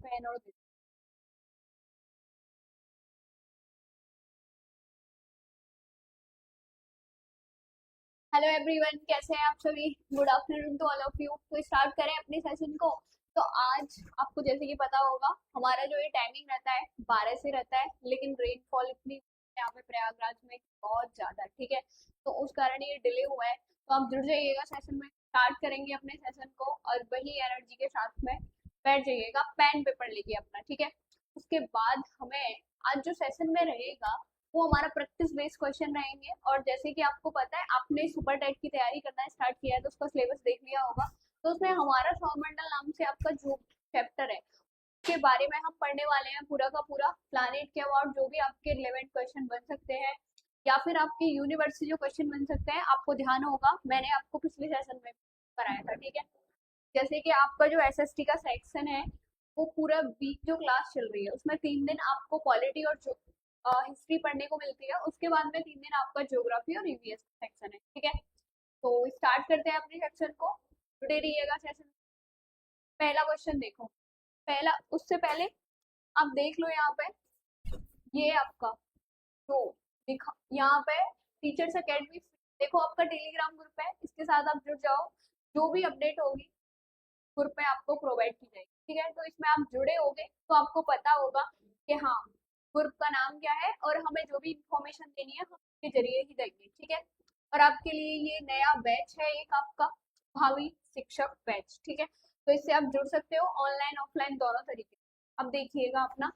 Pen और hello everyone, कैसे हैं आप सभी। Good afternoon to all of you. तो स्टार्ट करें अपने सेशन को। तो आज आपको जैसे कि पता होगा, हमारा जो ये टाइमिंग रहता है 12 से रहता है, लेकिन रेनफॉल इतनी यहाँ पे प्रयागराज में बहुत ज्यादा है, ठीक है। तो उस कारण ये डिले हुआ है। तो आप जुड़ जाइएगा सेशन में, स्टार्ट करेंगे अपने सेशन को और वही एनर्जी के साथ में बैठ जाइएगा पेन पेपर लेके अपना, ठीक है। उसके बाद हमें आज जो सेशन में रहेगा वो हमारा प्रैक्टिस बेस्ड क्वेश्चन रहेंगे। और जैसे कि आपको पता है, आपने सुपर टेट की तैयारी करना स्टार्ट किया है तो उसका सिलेबस देख लिया होगा। तो उसमें हमारा सौरमंडल नाम से आपका जो चैप्टर है के बारे में हम पढ़ने वाले हैं, पूरा का पूरा प्लानिट के अबाउट जो भी आपके रिलेवेंट क्वेश्चन बन सकते हैं या फिर आपके यूनिवर्स से जो क्वेश्चन बन सकते हैं। आपको ध्यान होगा, मैंने आपको पिछले सेशन में कराया था, ठीक है। जैसे कि आपका जो एसएसटी का सेक्शन है वो पूरा वीक जो क्लास चल रही है उसमें 3 दिन आपको पॉलिटी और हिस्ट्री पढ़ने को मिलती है। उसके बाद में 3 दिन आपका ज्योग्राफी और ईवीएस सेक्शन है, ठीक है। तो स्टार्ट करते हैं अपने सेक्शन को, जुड़े रहिएगा सेशन। पहला क्वेश्चन देखो। पहला, उससे पहले आप देख लो यहाँ पे, ये आपका जो दिखा यहाँ पे टीचर्स अकेडमी, देखो आपका टेलीग्राम ग्रुप है, इसके साथ आप जुड़ जाओ। जो भी अपडेट होगी ग्रुप में आपको प्रोवाइड की जाएगी, ठीक है। तो इसमें आप जुड़े होगे तो आपको पता होगा कि हाँ ग्रुप का नाम क्या है और हमें जो भी इंफॉर्मेशन देनी है हम इसके जरिए ही देंगे, ठीक है। और आपके लिए ये नया बैच है एक आपका भावी शिक्षक बैच, ठीक है। तो इससे आप जुड़ सकते हो ऑनलाइन ऑफलाइन दोनों तरीके। अब देखिएगा अपना,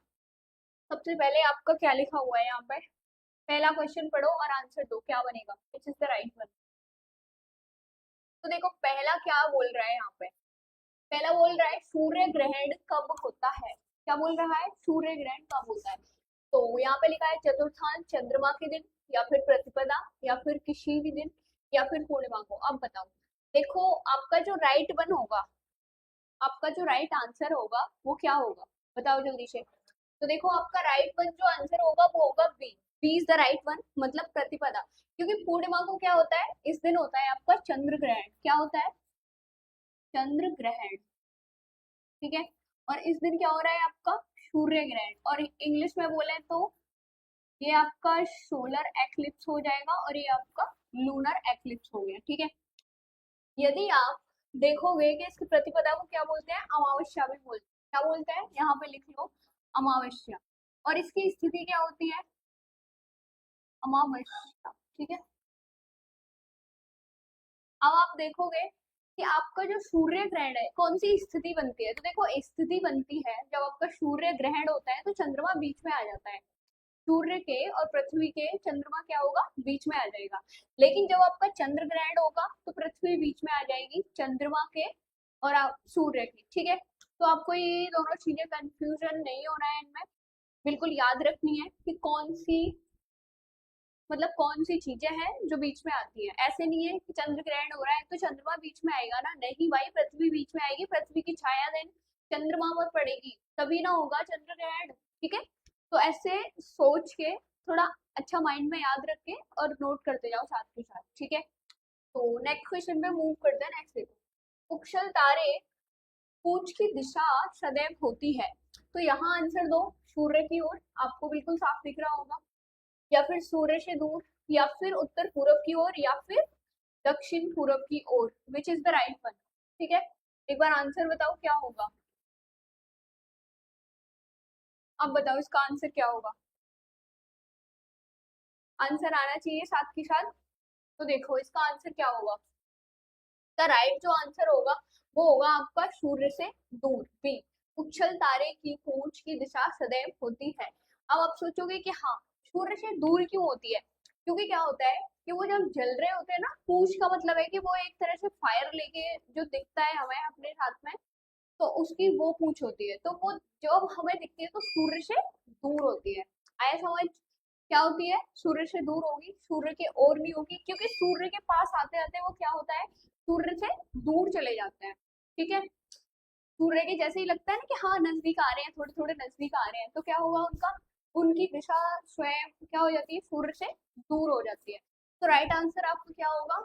सबसे पहले आपका क्या लिखा हुआ है यहाँ पे। पहला क्वेश्चन पढ़ो और आंसर दो, क्या बनेगा, विच इज द राइट वन। तो देखो पहला क्या बोल रहा है यहाँ पे। पहला बोल रहा है सूर्य ग्रहण कब होता है। क्या बोल रहा है, सूर्य ग्रहण कब होता है। तो यहाँ पे लिखा है चतुर्थांश चंद्रमा के दिन, या फिर प्रतिपदा, या फिर किसी भी दिन, या फिर पूर्णिमा को। अब बताओ, देखो आपका जो राइट वन होगा, आपका जो राइट आंसर होगा वो क्या होगा, बताओ जल्दी से। तो देखो आपका राइट वन जो आंसर होगा वो होगा B. B is the right one, मतलब प्रतिपदा। क्योंकि पूर्णिमा को क्या होता है, इस दिन होता है आपका चंद्र ग्रहण। क्या होता है, चंद्र ग्रहण, ठीक है। और इस दिन क्या हो रहा है आपका, सूर्य ग्रहण। और इंग्लिश में बोले तो ये आपका सोलर एक्लिप्स हो जाएगा और ये आपका लूनर एक्लिप्स हो गया, ठीक है। यदि आप देखोगे कि इसकी प्रतिपदा को क्या बोलते हैं, अमावस्या भी बोलते हैं। क्या बोलते हैं, यहाँ पे लिख लो अमावस्या। और इसकी स्थिति क्या होती है, अमावस्या, ठीक है। अब आप देखोगे कि आपका जो सूर्य ग्रहण है कौन सी स्थिति बनती है। तो देखो स्थिति बनती है जब आपका सूर्य ग्रहण होता है तो चंद्रमा बीच में आ जाता है। सूर्य के और पृथ्वी के, चंद्रमा क्या होगा, बीच में आ जाएगा। लेकिन जब आपका चंद्र ग्रहण होगा तो पृथ्वी बीच में आ जाएगी चंद्रमा के और सूर्य की, ठीक है। तो आपको ये दोनों चीजें कंफ्यूजन नहीं होना है इनमें, बिल्कुल याद रखनी है कि कौन सी, मतलब कौन सी चीजें हैं जो बीच में आती है। ऐसे नहीं है कि चंद्र ग्रहण हो रहा है तो चंद्रमा बीच में आएगा ना, नहीं भाई, पृथ्वी बीच में आएगी। पृथ्वी की छाया देन चंद्रमा पर पड़ेगी तभी ना होगा चंद्र ग्रहण, ठीक है। तो ऐसे सोच के थोड़ा अच्छा माइंड में याद रख के और नोट करते जाओ साथ के साथ, ठीक है। तो नेक्स्ट क्वेश्चन पे मूव करते हैं। नेक्स्ट देखो, उक्षल तारे पूछ की दिशा सदैव होती है। तो यहाँ आंसर दो, सूर्य की ओर, आपको बिल्कुल साफ दिख रहा होगा, या फिर सूर्य से दूर, या फिर उत्तर पूर्व की ओर, या फिर दक्षिण पूर्व की ओर, which is the right one, ठीक है। एक बार आंसर बताओ क्या होगा, अब बताओ इसका आंसर क्या होगा। आंसर आना चाहिए साथ के साथ। तो देखो इसका आंसर क्या होगा, इसका राइट जो आंसर होगा वो होगा आपका सूर्य से दूर, बी। उछल तारे की पूंछ की दिशा सदैव होती है। अब आप सोचोगे कि हाँ सूर्य से दूर क्यों होती है, क्योंकि क्या होता है कि वो जब जल रहे होते हैं ना, पूंछ का मतलब है कि वो एक तरह से फायर लेके जो दिखता है हमें अपने हाथ में, तो उसकी वो पूंछ होती है। तो वो जब हमें दिखती है तो सूर्य से दूर होती है। आया समझ, क्या होती है, सूर्य से दूर होगी, सूर्य के ओर नहीं होगी, क्योंकि सूर्य के पास आते आते वो क्या होता है, सूर्य से दूर चले जाते हैं, ठीक है। सूर्य के जैसे ही लगता है ना कि हाँ नजदीक आ रहे हैं, थोड़े थोड़े नजदीक आ रहे हैं, तो क्या होगा उनका, उनकी दिशा स्वयं क्या हो जाती है, सूर्य से दूर हो जाती है। तो राइट आंसर आपको क्या होगा,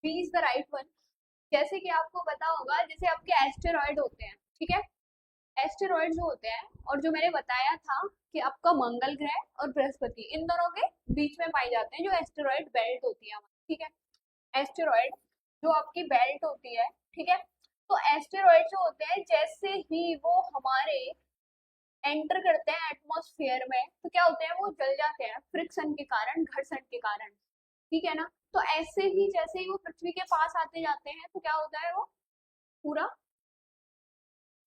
B is the right one. जैसे कि आपको पता होगा, जैसे आपके एस्टेरॉइड होते हैं, ठीक है। एस्टेरॉइड जो होते हैं, और जो मैंने बताया था कि आपका मंगल ग्रह और बृहस्पति इन दोनों के बीच में पाए जाते हैं जो एस्टेरॉइड बेल्ट होती है हमारी, ठीक है। एस्टेरॉइड जो आपकी बेल्ट होती है, ठीक है। तो एस्टेरॉइड जो होते हैं जैसे ही वो हमारे एंटर करते हैं एटमॉस्फेयर में, तो क्या होते हैं, वो जल जाते हैं फ्रिक्शन के कारण, घर्षण के कारण, ठीक है ना। तो ऐसे ही जैसे ही वो पृथ्वी के पास आते जाते हैं तो क्या होता है, वो पूरा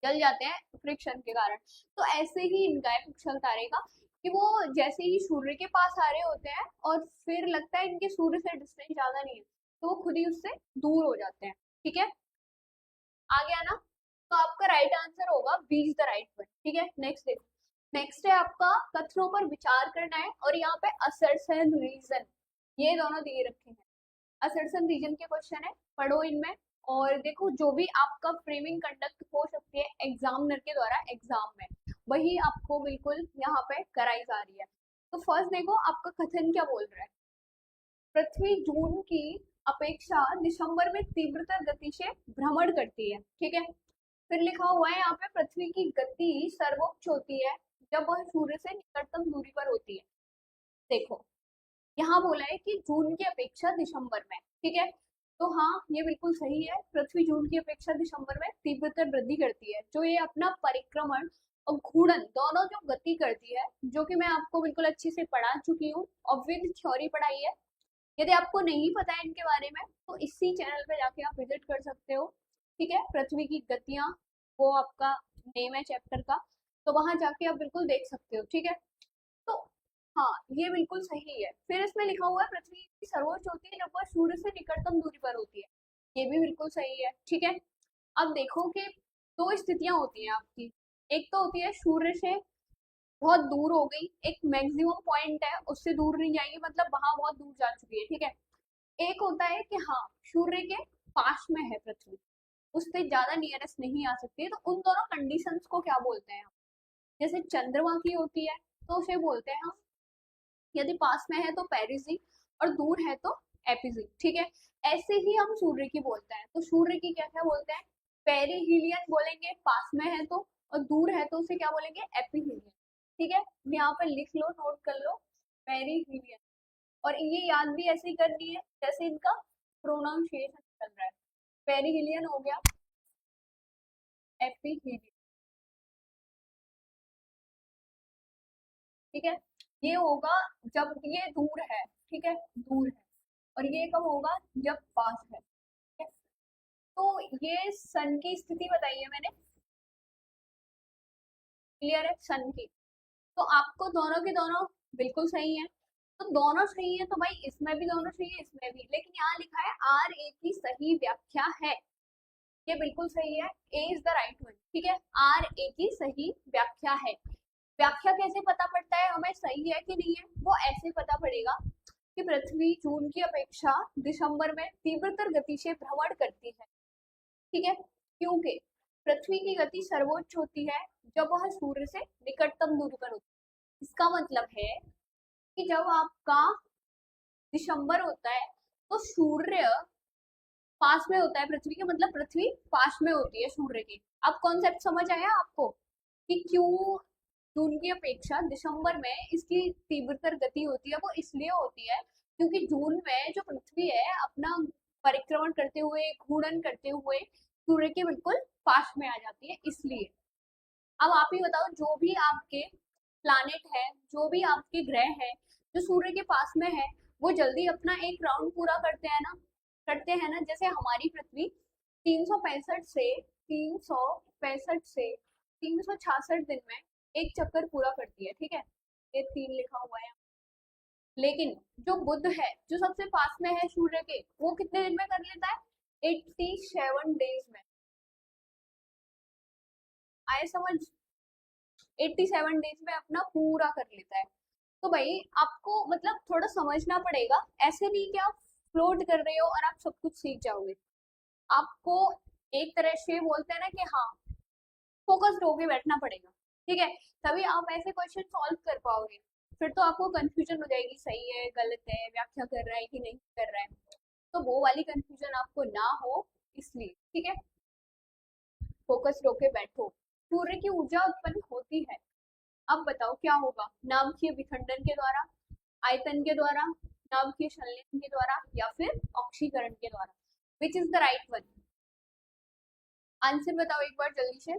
जल जाते हैं फ्रिक्शन के कारण। तो ऐसे ही इनका है पिक्सल तारे का, कि वो जैसे ही सूर्य के पास आ रहे होते हैं और फिर लगता है इनके सूर्य से डिस्टेंस ज्यादा नहीं है, तो वो खुद ही उससे दूर हो जाते हैं, ठीक है। आ गया ना। तो आपका राइट आंसर होगा B is the right one, ठीक है। नेक्स्ट देखो, नेक्स्ट है आपका कथनों पर विचार करना है, और यहाँ पे असर्शन रीजन ये दोनों दिए रखे हैं। असर्शन रीजन के क्वेश्चन है, पढ़ो इनमें। और देखो जो भी आपका फ्रेमिंग कंडक्ट हो सकती है एग्जामिनर के द्वारा एग्जाम में, वही आपको बिल्कुल यहाँ पे कराई जा रही है। तो फर्स्ट देखो आपका कथन क्या बोल रहा है, पृथ्वी जून की अपेक्षा दिसंबर में तीव्रतर गति से भ्रमण करती है, ठीक है। फिर लिखा हुआ है यहाँ पे पृथ्वी की गति सर्वोच्च होती है जब वह सूर्य से निकटतम दूरी पर होती है। देखो यहाँ बोला है कि जून की अपेक्षा दिसंबर में, ठीक है। तो हाँ ये बिल्कुल सही है, पृथ्वी जून की अपेक्षा दिसंबर में तीव्रतर वृद्धि करती है। जो ये अपना परिक्रमण और घूर्णन दोनों जो गति करती है, जो कि मैं आपको बिल्कुल अच्छे से पढ़ा चुकी हूँ और विद थ्योरी पढ़ाई है। यदि आपको नहीं पता है इनके बारे में तो इसी चैनल पे जाके आप विजिट कर सकते हो, ठीक है। पृथ्वी की गतियां, वो आपका नेम है चैप्टर का, तो वहां जाके आप बिल्कुल देख सकते हो, ठीक है। तो हाँ ये बिल्कुल सही है। फिर इसमें लिखा हुआ है पृथ्वी की सर्वोच्च होती है जब वह सूर्य से निकटतम दूरी पर होती है, ये भी बिल्कुल सही है, ठीक है। अब देखो कि दो स्थितियां होती हैं आपकी, एक तो होती है सूर्य से बहुत दूर हो गई, एक मैक्सिमम पॉइंट है उससे दूर नहीं जाएगी, मतलब वहां बहुत दूर जा चुकी है, ठीक है। एक होता है कि हाँ सूर्य के पास में है पृथ्वी, उससे ज्यादा नियरेस्ट नहीं आ सकती है। तो उन दोनों कंडीशंस को क्या बोलते हैं हम, जैसे चंद्रमा की होती है तो उसे बोलते हैं हम, यदि पास में है तो पेरिजी और दूर है तो एपिजी, ठीक है। ऐसे ही हम सूर्य की बोलते हैं, तो सूर्य की क्या क्या बोलते हैं, पेरिहीलियन बोलेंगे पास में है तो, और दूर है तो उसे क्या बोलेंगे, एपिहीलियन, ठीक है। यहाँ पर लिख लो, नोट कर लो, पेरिहीलियन। और ये याद भी ऐसे ही करनी है जैसे इनका प्रोनाउंसिएशन चल रहा है, पेरिहीलियन हो गया, एपिहीलियन, ठीक है। ये होगा जब ये दूर है, ठीक है, दूर है। और ये कब होगा, जब पास है, ठीक है? तो ये सन की स्थिति बताई है मैंने, क्लियर है सन की। तो आपको दोनों के दोनों बिल्कुल सही है। तो दोनों सही है तो भाई इसमें भी दोनों सही है, इसमें भी, लेकिन यहाँ लिखा है आर ए की सही व्याख्या है, ये बिल्कुल सही है, ए इज द राइट वन, ठीक है। आर ए की सही व्याख्या है। व्याख्या कैसे पता पड़ता है हमें सही है कि नहीं है, वो ऐसे पता पड़ेगा कि पृथ्वी जून की अपेक्षा दिसंबर में तीव्रतर गति से भ्रमण करती है, ठीक है। क्योंकि पृथ्वी की गति सर्वोच्च होती है जब वह सूर्य से निकटतम दूरी पर होती है। इसका मतलब है कि जब आपका दिसंबर होता है तो सूर्य पास में होता है पृथ्वी के, मतलब पृथ्वी पास में होती है सूर्य के। अब कॉन्सेप्ट समझ आया आपको कि क्यों जून की अपेक्षा दिसंबर में इसकी तीव्रतर गति होती है, वो इसलिए होती है क्योंकि जून में जो पृथ्वी है अपना परिक्रमण करते हुए, घूर्णन करते हुए सूर्य के बिल्कुल पास में आ जाती है, इसलिए। अब आप ही बताओ, जो भी आपके प्लानेट है, जो भी आपके ग्रह है जो सूर्य के पास में है, वो जल्दी अपना एक राउंड पूरा करते हैं ना, करते हैं ना। जैसे हमारी पृथ्वी 365 से 366 दिन में एक चक्कर पूरा करती है, ठीक है। ये 3 लिखा हुआ है। लेकिन जो बुध है जो सबसे पास में है सूर्य के, वो कितने दिन में कर लेता है, 87 डेज में। आए समझ, 87 डेज में अपना पूरा कर लेता है। तो भाई आपको मतलब थोड़ा समझना पड़ेगा, ऐसे नहीं कि आप फ्लोट कर रहे हो और आप सब कुछ सीख जाओगे। आपको एक तरह से बोलते हैं ना कि हाँ फोकस्ड होके बैठना पड़ेगा, ठीक है, तभी आप ऐसे क्वेश्चन सॉल्व कर पाओगे। फिर तो आपको कंफ्यूजन हो जाएगी, सही है गलत है, व्याख्या कर रहा है कि नहीं कर रहा है, तो वो वाली कंफ्यूजन आपको ना हो, इसलिए, ठीक है। फोकस्ड होके बैठो। सूर्य की ऊर्जा उत्पन्न होती है। अब बताओ क्या होगा, नाभिकीय विखंडन के द्वारा, आयतन के द्वारा, नाभिकीय संलयन के द्वारा, या फिर ऑक्सीकरण के द्वारा। विच is the right one? Answer बताओ एक बार जल्दी से,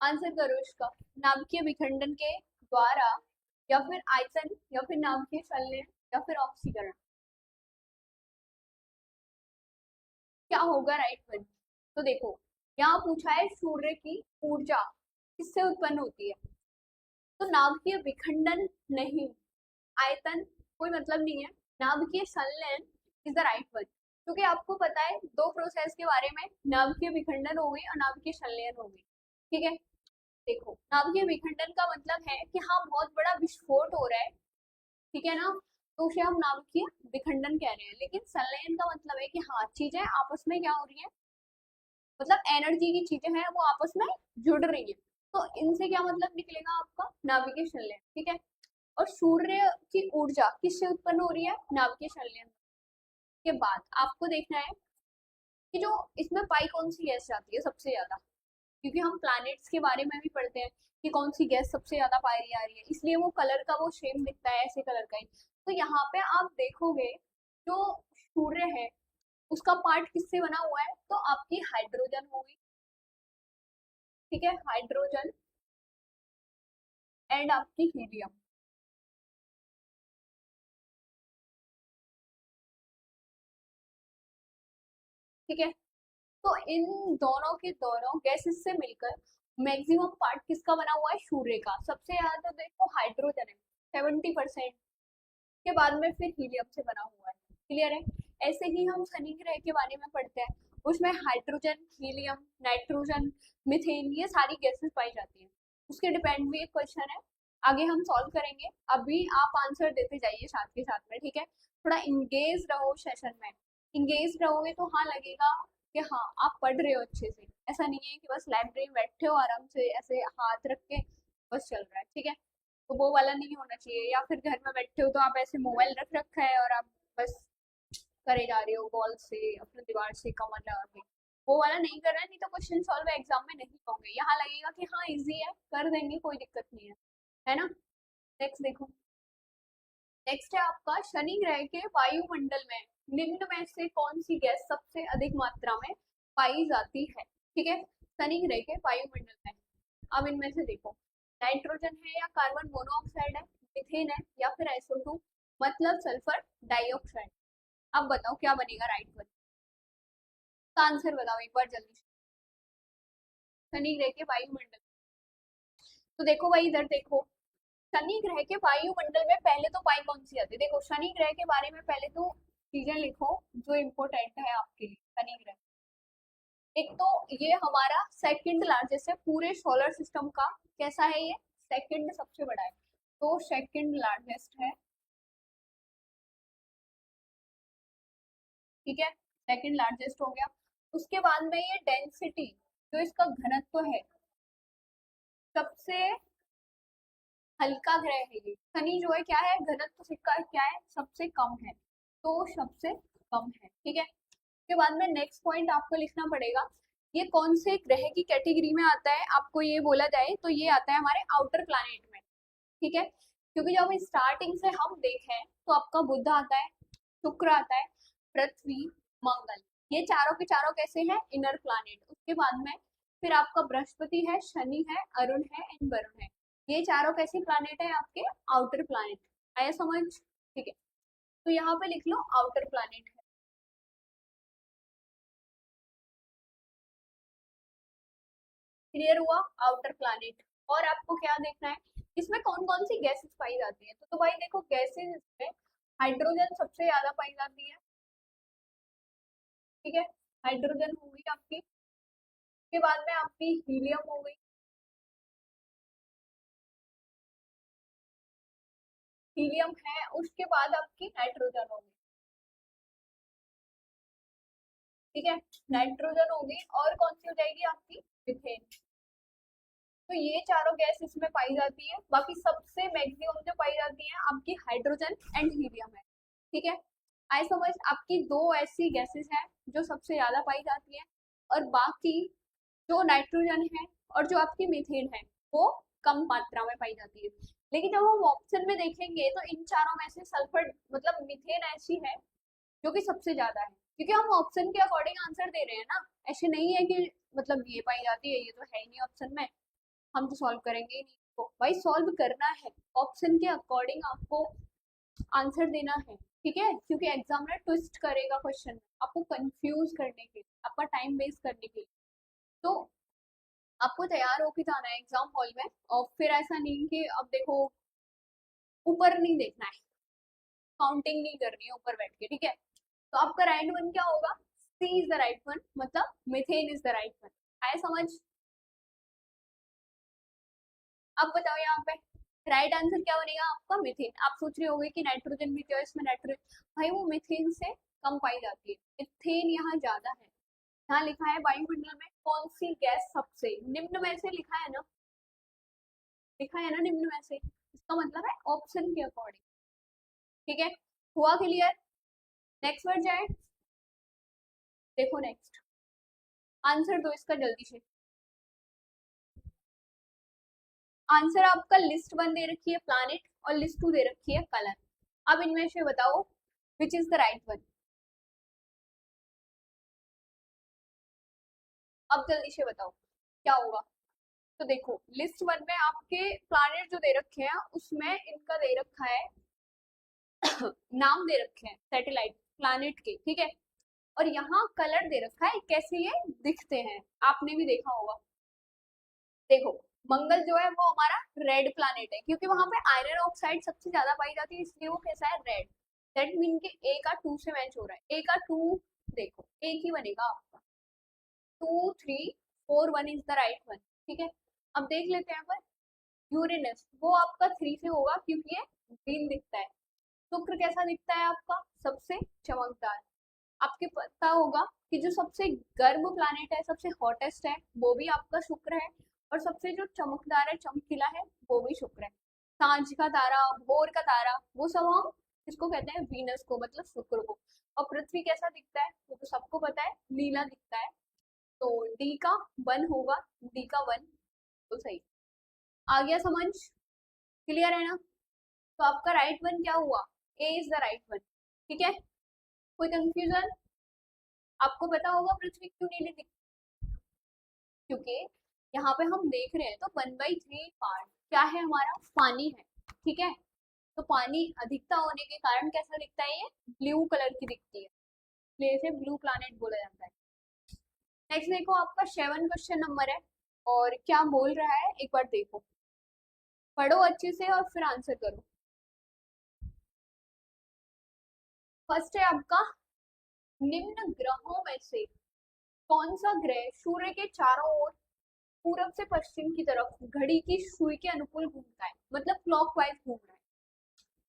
आंसर करो इसका। नाभिकीय विखंडन के द्वारा, या फिर आयतन, या फिर नाभिकीय संलयन, या फिर ऑक्सीकरण, क्या होगा राइट वन? तो देखो यहाँ पूछा है सूर्य की ऊर्जा किससे उत्पन्न होती है, तो नाभिकीय विखंडन नहीं, आयतन कोई मतलब नहीं है, नाभिकीय संलयन इज द राइट वन। क्योंकि आपको पता है दो प्रोसेस के बारे में, नाभिकीय विखंडन हो गई और नाभिकीय संलयन हो गई। ठीक है, देखो नाभिकीय विखंडन का मतलब है कि हाँ बहुत बड़ा विस्फोट हो रहा है, ठीक है ना, तो उसे हम नाभिकीय विखंडन कह रहे हैं। लेकिन संलयन का मतलब है कि हाँ चीजें आपस में क्या हो रही है, मतलब एनर्जी की चीजें हैं वो आपस में जुड़ रही है, तो इनसे क्या मतलब निकलेगा आपका, नाभिकीय संलयन। ठीक है, और सूर्य की ऊर्जा किससे उत्पन्न हो रही है, नाभिकीय संलयन के बाद। आपको देखना है कि जो इसमें पाई कौन सी गैस जाती है सबसे ज्यादा, क्योंकि हम प्लैनेट्स के बारे में भी पढ़ते हैं कि कौन सी गैस सबसे ज्यादा पाई आ रही है, इसलिए वो कलर का वो शेप दिखता है ऐसे कलर का ही। तो यहाँ पे आप देखोगे जो सूर्य है उसका पार्ट किससे बना हुआ है, तो आपकी हाइड्रोजन होगी, ठीक है, हाइड्रोजन एंड आपकी हीलियम। ठीक है, तो इन दोनों के दोनों गैसेस से मिलकर मैक्सिमम पार्ट किसका बना हुआ है, सूर्य का। सबसे ज्यादा तो देखो हाइड्रोजन है 70%, के बाद में फिर हीलियम से बना हुआ है। क्लियर है? ऐसे ही हम शनि ग्रह के बारे में पढ़ते हैं, उसमें हाइड्रोजन, हीलियम, नाइट्रोजन, मीथेन, ये सारी गैसेस पाई जाती हैं। उसके डिपेंड भी एक क्वेश्चन है, आगे हम सॉल्व करेंगे, अभी आप आंसर देते जाइए साथ के साथ में। ठीक है, थोड़ा इंगेज रहो सेशन में, इंगेज रहोगे तो हाँ लगेगा कि हाँ आप पढ़ रहे हो अच्छे से। ऐसा नहीं है कि बस लाइब्रेरी में बैठे हो आराम से ऐसे हाथ रख के बस चल रहा है। ठीक है, तो वो वाला नहीं होना चाहिए, या फिर घर में बैठे हो तो आप ऐसे मोबाइल रख रखा है और आप बस करे जा रहे हो बॉल से अपने दीवार से कमर लगा के, वो वाला नहीं करना है, नहीं तो क्वेश्चन सॉल्व एग्जाम में नहीं होंगे। यहाँ लगेगा कि हाँ इजी है कर देंगे कोई दिक्कत नहीं है ना। नेक्स्ट देखो, नेक्स्ट है आपका शनि ग्रह के वायुमंडल में निम्न में से कौन सी गैस सबसे अधिक मात्रा में पाई जाती है। ठीक है, शनि ग्रह के वायुमंडल में, अब इनमें से देखो नाइट्रोजन है या कार्बन मोनोऑक्साइड है, मिथेन है या फिर SO2 मतलब सल्फर डाइऑक्साइड। अब बताओ क्या बनेगा राइट वन का, आंसर बताओ एक बार जल्दी से। शनि ग्रह के वायुमंडल, तो देखो भाई इधर देखो, शनि ग्रह के वायुमंडल में पहले तो पाई कौन सी आती है, देखो शनि ग्रह के बारे में पहले तो चीजें लिखो जो इम्पोर्टेंट है आपके लिए। शनि ग्रह एक तो ये हमारा सेकंड लार्जेस्ट है पूरे सोलर सिस्टम का, कैसा है ये, सेकंड सबसे बड़ा है, तो सेकंड लार्जेस्ट है। ठीक है, सेकंड लार्जेस्ट हो गया। उसके बाद में ये डेंसिटी, जो इसका घनत्व है, सबसे हल्का ग्रह है ये। शनि जो है क्या है, घनत्व इसका क्या है, सबसे कम है, तो सबसे कम है। ठीक है, उसके बाद में नेक्स्ट पॉइंट आपको लिखना पड़ेगा, ये कौन से ग्रह की कैटेगरी में आता है, आपको ये बोला जाए तो ये आता है हमारे आउटर प्लानिट में। ठीक है, क्योंकि जब स्टार्टिंग से हम देखें तो आपका बुध आता है, शुक्र आता है, पृथ्वी, मंगल, ये चारों के चारों कैसे हैं, इनर प्लानिट। उसके बाद में फिर आपका बृहस्पति है, शनि है, अरुण है एंड वरुण है, ये चारों कैसे प्लानिट है आपके, आउटर प्लानिट। आया समझ? ठीक है, तो यहाँ पे लिख लो आउटर प्लानिट है। क्लियर हुआ, आउटर प्लानिट। और आपको क्या देखना है, इसमें कौन कौन सी गैसेस पाई जाती है, तो भाई देखो गैसेस इसमें हाइड्रोजन सबसे ज्यादा पाई जाती है। ठीक है, हाइड्रोजन हो गई आपकी, उसके बाद में आपकी हीलियम हो गई, हीलियम है, उसके बाद आपकी नाइट्रोजन हो गई। ठीक है, नाइट्रोजन हो गई, और कौन सी हो जाएगी आपकी, मिथेन। तो ये चारों गैस इसमें पाई जाती है, बाकी सबसे मैक्सिमम जो पाई जाती है आपकी हाइड्रोजन एंड हीलियम है। ठीक है, आई समझ, आपकी दो ऐसी गैसेस हैं जो सबसे ज्यादा पाई जाती है, और बाकी जो नाइट्रोजन है और जो आपकी मीथेन है वो कम मात्रा में पाई जाती है। लेकिन जब हम ऑप्शन में देखेंगे तो इन चारों में से सल्फर मतलब मीथेन ऐसी है जो कि सबसे ज्यादा है, क्योंकि हम ऑप्शन के अकॉर्डिंग आंसर दे रहे हैं ना। ऐसे नहीं है कि मतलब ये पाई जाती है, ये तो है ही नहीं ऑप्शन में, हम तो सॉल्व करेंगे ही नहीं। तो भाई सॉल्व करना है, ऑप्शन के अकॉर्डिंग आपको आंसर देना है, ठीक है, क्योंकि एग्जामिनर ट्विस्ट करेगा क्वेश्चन आपको कंफ्यूज करने के लिए, आपका टाइम वेस्ट करने के लिए। तो आपको तैयार होके जाना है एग्जाम हॉल में, और फिर ऐसा नहीं कि अब देखो ऊपर नहीं देखना है, काउंटिंग नहीं करनी है ऊपर बैठ के, ठीक है। तो आपका राइट वन क्या होगा, सी इज द राइट वन, मतलब methane is the right one. आया समझ? अब बताओ यहाँ पे राइट आंसर क्या बनेगा आपका, मिथेन। आप सोच रहे होंगे कि नाइट्रोजन भी तो इसमें, नाइट्रोजन भाई वो मिथेन से कम पाई जाती है, मिथेन यहाँ ज्यादा है। यहाँ लिखा है वायुमंडल में कौन सी गैस सबसे निम्न में से, लिखा है ना, लिखा है ना निम्न में से, इसका मतलब है ऑप्शन के अकॉर्डिंग, ठीक है। हुआ क्लियर? नेक्स्ट वर्ड जाए, देखो नेक्स्ट आंसर दो इसका जल्दी से। आंसर आपका लिस्ट वन दे रखी है प्लानिट, और लिस्ट टू दे रखी है कलर। अब इनमें से बताओ विच इज द राइट वन। अब जल्दी से बताओ क्या होगा। तो देखो लिस्ट वन में आपके प्लानिट जो दे रखे हैं उसमें इनका दे रखा है नाम दे रखे हैं सैटेलाइट प्लानिट के, ठीक है। और यहाँ कलर दे रखा है कैसे ये दिखते हैं, आपने भी देखा होगा। देखो मंगल जो है वो हमारा रेड प्लानिट है, क्योंकि वहां पे आयरन ऑक्साइड सबसे ज्यादा पाई जाती है, इसलिए वो कैसा है, रेड। दैट मीन के ए का टू से मैच हो रहा है, ए का टू, देखो एक ही बनेगा आपका, 2 3 4 1 इज द राइट वन, ठीक है। अब देख लेते हैं पर यूरेनस वो आपका 3 से होगा क्योंकि ये ग्रीन दिखता है। शुक्र कैसा दिखता है आपका, सबसे चमकदार। आपके पता होगा कि जो सबसे गर्म प्लानिट है, सबसे हॉटेस्ट है, वो भी आपका शुक्र है, और सबसे जो चमकदार है, चमकीला है, वो भी शुक्र है। सांझ का तारा, भोर का तारा, वो सब हम इसको कहते हैं वीनस को, मतलब शुक्र को। और पृथ्वी कैसा दिखता है वो तो सबको पता है, नीला दिखता है। तो डी का वन होगा, डी का वन तो सही। आ गया समझ? क्लियर है ना? तो आपका राइट वन क्या हुआ, ए इज द राइट वन, ठीक है। कोई कंफ्यूजन? आपको पता होगा पृथ्वी क्यों नीली दिखती है, क्योंकि यहाँ पे हम देख रहे हैं तो 1/3 पार्ट क्या है हमारा, पानी है, ठीक है। तो पानी अधिकता होने के कारण कैसा दिखता है, ये ब्लू कलर की दिखती है, इसलिए इसे ब्लू प्लैनेट बोला जाता है। नेक्स्ट देखो आपका 7 क्वेश्चन नंबर है, और क्या बोल रहा है एक बार देखो, पढ़ो अच्छे से और फिर आंसर करो। फर्स्ट है आपका, निम्न ग्रहों में से कौन सा ग्रह सूर्य के चारों ओर पूरब से पश्चिम की तरफ घड़ी की सुई के अनुकूल घूमता है, मतलब क्लॉकवाइज घूम रहा है,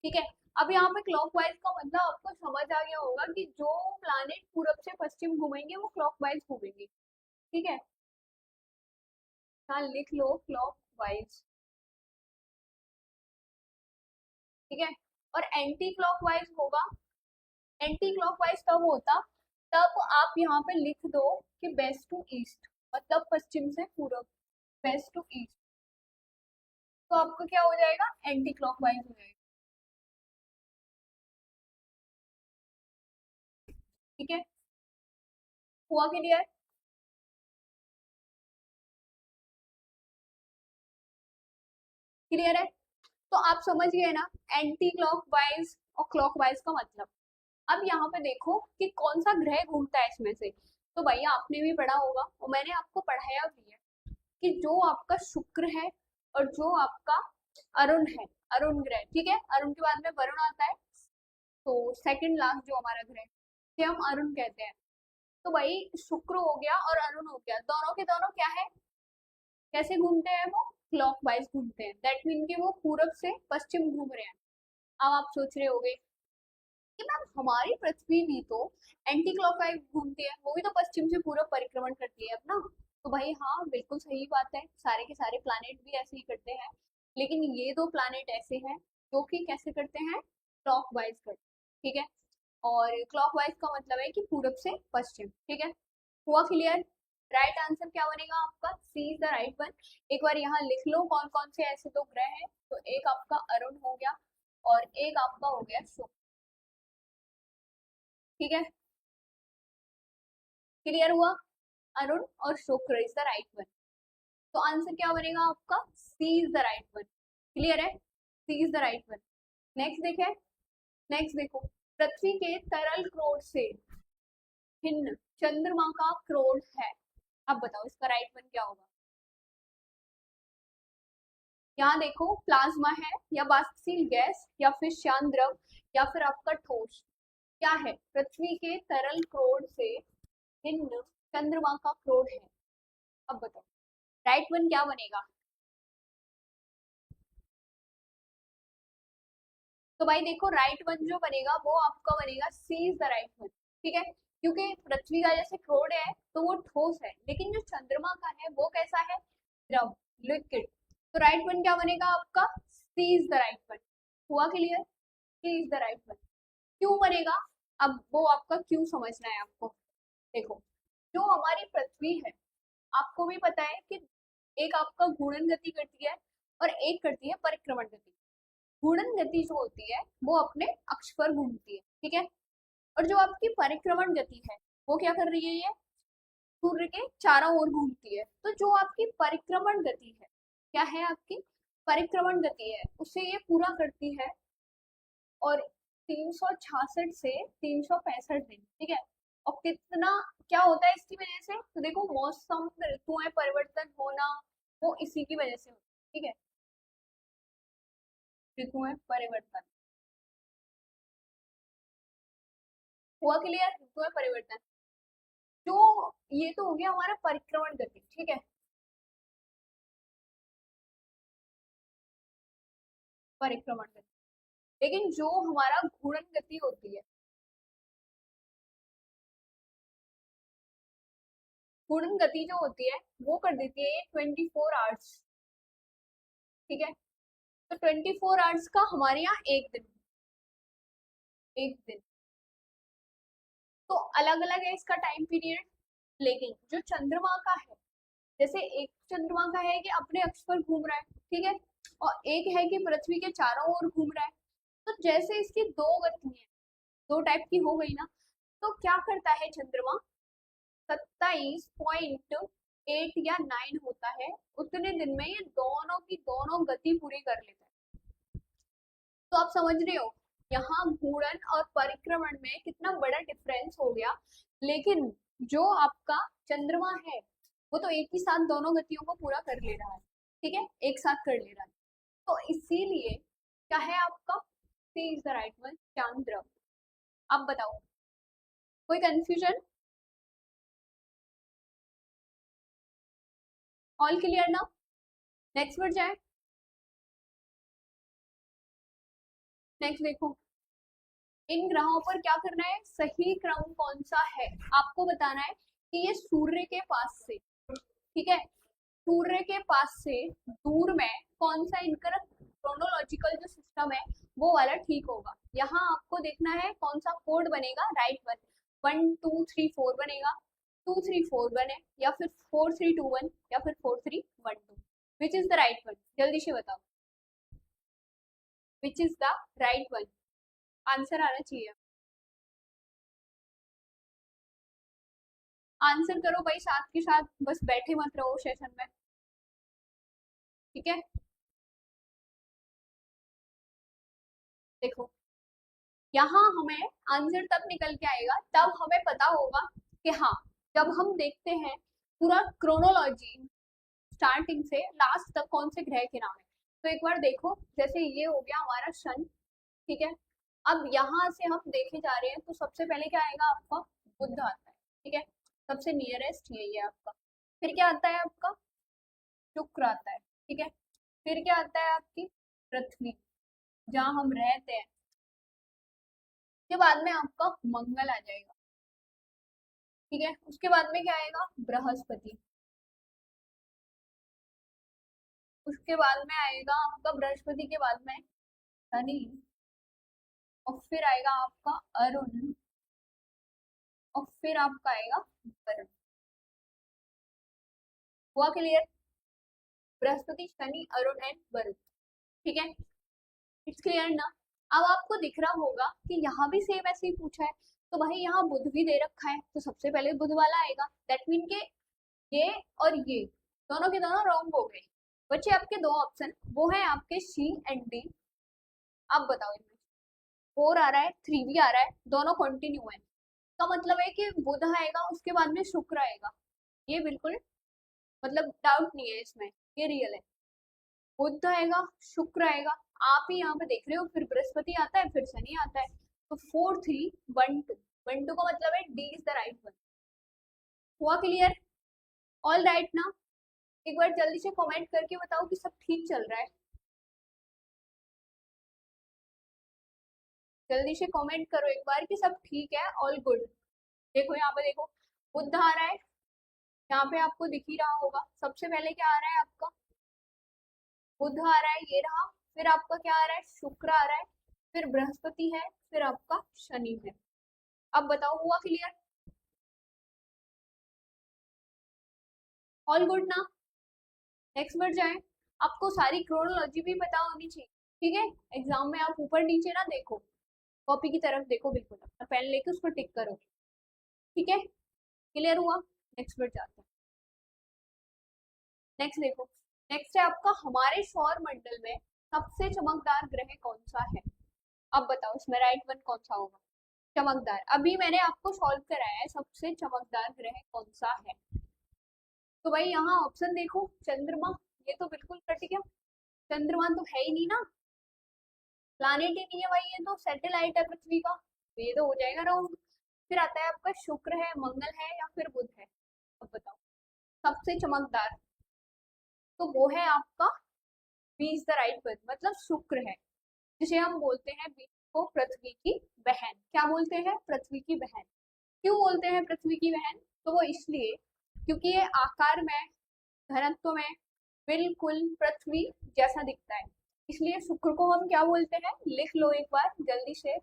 ठीक है। अब यहाँ पे क्लॉकवाइज का मतलब आपको समझ आ गया होगा कि जो प्लानिट पूरब से पश्चिम घूमेंगे वो क्लॉकवाइज घूमेंगे, ठीक है। हाँ लिख लो क्लॉकवाइज, ठीक है। और एंटी क्लॉकवाइज होगा, एंटी क्लॉकवाइज कब होता, तब आप यहाँ पे लिख दो कि वेस्ट टू ईस्ट, मतलब पश्चिम से पूरब, वेस्ट टू ईस्ट। तो आपको क्या हो जाएगा, एंटी क्लॉकवाइज हो जाएगा, ठीक है। हुआ क्लियर? क्लियर है? तो आप समझ गए ना एंटी क्लॉकवाइज और क्लॉकवाइज का मतलब। अब यहाँ पे देखो कि कौन सा ग्रह घूमता है इसमें से। तो भैया आपने भी पढ़ा होगा और मैंने आपको पढ़ाया भी है कि जो आपका शुक्र है और जो आपका अरुण है, अरुण ग्रह, ठीक है, अरुण के बाद में वरुण आता है, तो सेकंड लास्ट जो हमारा ग्रह से हम अरुण कहते हैं। तो भाई शुक्र हो गया और अरुण हो गया, दोनों के दोनों क्या है, कैसे घूमते हैं वो, क्लॉकवाइज घूमते हैं। दैट मीन कि वो पूरब से पश्चिम घूम रहे हैं। अब आप सोच रहे होगे कि मैम हमारी पृथ्वी भी तो एंटी क्लॉकवाइज घूमती है, वो भी तो पश्चिम से पूरब परिक्रमण करती है अपना। तो भाई हाँ बिल्कुल सही बात है, सारे के सारे प्लैनेट भी ऐसे ही करते हैं, लेकिन ये दो प्लैनेट ऐसे हैं जो कि कैसे करते हैं, क्लॉकवाइज करते हैं, ठीक है। और क्लॉकवाइज का मतलब है कि पूरब से पश्चिम, ठीक है। हुआ क्लियर? राइट आंसर क्या बनेगा आपका? C is the right one. एक बार यहाँ लिख लो कौन कौन से ऐसे दो ग्रह हैं। तो एक आपका अरुण हो गया और एक आपका हो गया शुक्र। ठीक है, क्लियर हुआ? अरुण और Shukra is the right one. तो आंसर क्या बनेगा आपका? C is the right one. Clear है? C is the right one. Next देखें। नेक्स्ट देखो, पृथ्वी के तरल क्रोड से भिन्न चंद्रमा का क्रोड है। अब बताओ इसका राइट वन क्या होगा? यहाँ देखो, प्लाज्मा है या वाष्पशील गैस या फिर शांत द्रव या फिर आपका ठोस। क्या है? पृथ्वी के तरल क्रोड से भिन्न चंद्रमा का क्रोड है। अब बताओ राइट वन क्या बनेगा? तो भाई देखो, राइट वन जो बनेगा वो आपका बनेगा सी इज द राइट वन। ठीक है, क्योंकि पृथ्वी का जैसे क्रोड है तो वो ठोस है, लेकिन जो चंद्रमा का है वो कैसा है? द्रव, लिक्विड। तो राइट वन क्या बनेगा आपका? C is the right one. हुआ clear? C is the right one. क्यों बनेगा? अब वो आपका क्यों समझना है आपको। देखो, जो हमारी पृथ्वी है, आपको भी पता है कि एक आपका घूर्णन गति करती है और एक करती है परिक्रमण गति। घूर्णन गति जो होती है वो अपने अक्ष पर घूमती है, ठीक है। और जो आपकी परिक्रमण गति है वो क्या कर रही है? ये सूर्य के चारों ओर घूमती है। तो जो आपकी परिक्रमण गति है, क्या है आपकी? परिक्रमण गति है, उसे ये पूरा करती है। और 366 से 365 दिन, ठीक है। और कितना क्या होता है इसकी वजह से? तो देखो, मौसम ऋतुएं परिवर्तन होना वो इसी की वजह से होता है, ठीक है। ऋतुएं परिवर्तन हुआ क्लियर? ऋतुएं परिवर्तन, जो ये तो हो गया हमारा परिक्रमण गति, ठीक है। परिक्रमण गति, लेकिन जो हमारा घूर्णन गति होती है, घूर्णन गति जो होती है वो कर देती है 24 आवर्स, ठीक है। तो 24 आवर्स का हमारे यहाँ एक दिन, एक दिन। तो अलग अलग है इसका टाइम पीरियड, लेकिन जो चंद्रमा का है, जैसे एक चंद्रमा का है कि अपने अक्ष पर घूम रहा है, ठीक है। और एक है कि पृथ्वी के चारों ओर घूम रहा है। तो जैसे इसकी दो गति है, दो टाइप की हो गई ना, तो क्या करता है चंद्रमा? 27.8 या 9 होता है, उतने दिन में ये दोनों की दोनों गति पूरी कर लेता है। तो आप समझ रहे हो यहाँ घूर्णन और परिक्रमण में कितना बड़ा डिफरेंस हो गया। लेकिन जो आपका चंद्रमा है वो तो एक ही साथ दोनों गतियों को पूरा कर ले रहा है, ठीक है, एक साथ कर ले रहा है। तो इसीलिए क्या है आपका? C is the right one, चंद्र। अब बताओ, कोई कंफ्यूजन? ऑल क्लियर ना? नेक्स्ट बढ़ जाए। नेक्स्ट देखो, इन ग्रहों पर क्या करना है? सही क्रम कौन सा है आपको बताना है कि ये सूर्य के पास से, ठीक है, सूर्य के पास से दूर में कौन सा इनका क्रोनोलॉजिकल जो सिस्टम है वो वाला ठीक होगा। यहाँ आपको देखना है कौन सा कोड बनेगा। राइट वन, 1 2 3 4 बनेगा, 2 3 4 बने, या फिर 4 3 2 1, या फिर 4 3 1 2। विच इज द राइट वन? जल्दी से बताओ, विच is the right one? Answer आना चाहिए। आंसर करो भाई, साथ के साथ बस बैठे मत रहो सेशन में, ठीक है। देखो, यहाँ हमें आंसर तब निकल के आएगा, तब हमें पता होगा कि हाँ, जब हम देखते हैं पूरा क्रोनोलॉजी स्टार्टिंग से लास्ट तक कौन से ग्रह के नाम है। तो एक बार देखो, जैसे ये हो गया हमारा सन, ठीक है। अब यहाँ से हम देखे जा रहे हैं तो सबसे पहले क्या आएगा आपका? बुध आता है, ठीक है, सबसे नियरेस्ट यही है आपका। फिर क्या आता है आपका? शुक्र आता है, ठीक है। फिर क्या आता है आपकी? पृथ्वी, जहाँ हम रहते हैं। के बाद में आपका मंगल आ जाएगा, ठीक है। उसके बाद में क्या आएगा? बृहस्पति। उसके बाद में आएगा आपका बृहस्पति के बाद में शनि। और फिर आएगा आपका अरुण। और फिर आपका आएगा वरुण। हुआ क्लियर? बृहस्पति, शनि, अरुण एंड वरुण। ठीक है, इट्स क्लियर ना? अब आपको दिख रहा होगा कि यहाँ भी सेम ऐसे ही पूछा है, तो भाई यहाँ बुध भी दे रखा है, तो सबसे पहले बुध वाला आएगा। दैट मीन के ये और ये दोनों के दोनों रॉन्ग हो गए। बच्चे आपके दो ऑप्शन, वो है आपके सी एंड डी। अब बताओ, इनमें 4 आ रहा है, 3 भी आ रहा है, दोनों कंटिन्यू है, का मतलब है कि बुध आएगा, उसके बाद में शुक्र आएगा। ये बिल्कुल मतलब डाउट नहीं है इसमें, ये रियल है। बुध आएगा, शुक्र आएगा, आप ही यहाँ पे देख रहे हो, फिर बृहस्पति आता है, फिर शनि आता है। तो 4 3 1 2, 1 2 का मतलब है D is the right one. हुआ क्लियर? ऑल राइट ना? एक बार जल्दी से कमेंट करके बताओ कि सब ठीक चल रहा है। जल्दी से कमेंट करो एक बार कि सब ठीक है, ऑल गुड। देखो यहाँ पे देखो, बुध आ रहा है, यहाँ पे आपको दिख ही रहा होगा। सबसे पहले क्या आ रहा है आपका? बुध आ रहा है, ये रहा। फिर आपका क्या आ रहा है? शुक्र आ रहा है, फिर बृहस्पति है, फिर आपका शनि है। अब बताओ, हुआ क्लियर? ऑल गुड ना? नेक्स्ट बढ़ जाए। आपको सारी क्रोनोलॉजी भी पता होनी चाहिए, ठीक है? एग्जाम में आप ऊपर नीचे ना देखो, कॉपी की तरफ देखो, बिल्कुल अपना पेन लेके उसको टिक करो। ठीक है, क्लियर हुआ? नेक्स्ट बढ़ जाते हैं। नेक्स्ट देखो, नेक्स्ट है आपका, हमारे सौर मंडल में सबसे चमकदार ग्रह कौन सा है? अब बताओ, इसमें राइट वन कौन सा होगा? चमकदार, अभी मैंने आपको सॉल्व कराया है, सबसे चमकदार ग्रह कौन सा है। तो भाई यहाँ ऑप्शन देखो, चंद्रमा, ये तो बिल्कुल कट गया, चंद्रमा तो है ही नहीं ना, प्लानेट ही नहीं है भाई, ये तो सैटेलाइट है पृथ्वी का, तो ये तो हो जाएगा राउंड। फिर आता है आपका शुक्र है, मंगल है, या फिर बुध है। अब बताओ, सबसे चमकदार, तो वो है आपका B is the right one, मतलब शुक्र है, जिसे हम बोलते हैं बी को पृथ्वी की बहन। क्या बोलते हैं? पृथ्वी की बहन। क्यों बोलते हैं पृथ्वी की बहन? तो वो इसलिए क्योंकि ये आकार में, घनत्व में बिल्कुल पृथ्वी जैसा दिखता है, इसलिए शुक्र को हम क्या बोलते हैं? लिख लो एक बार जल्दी से,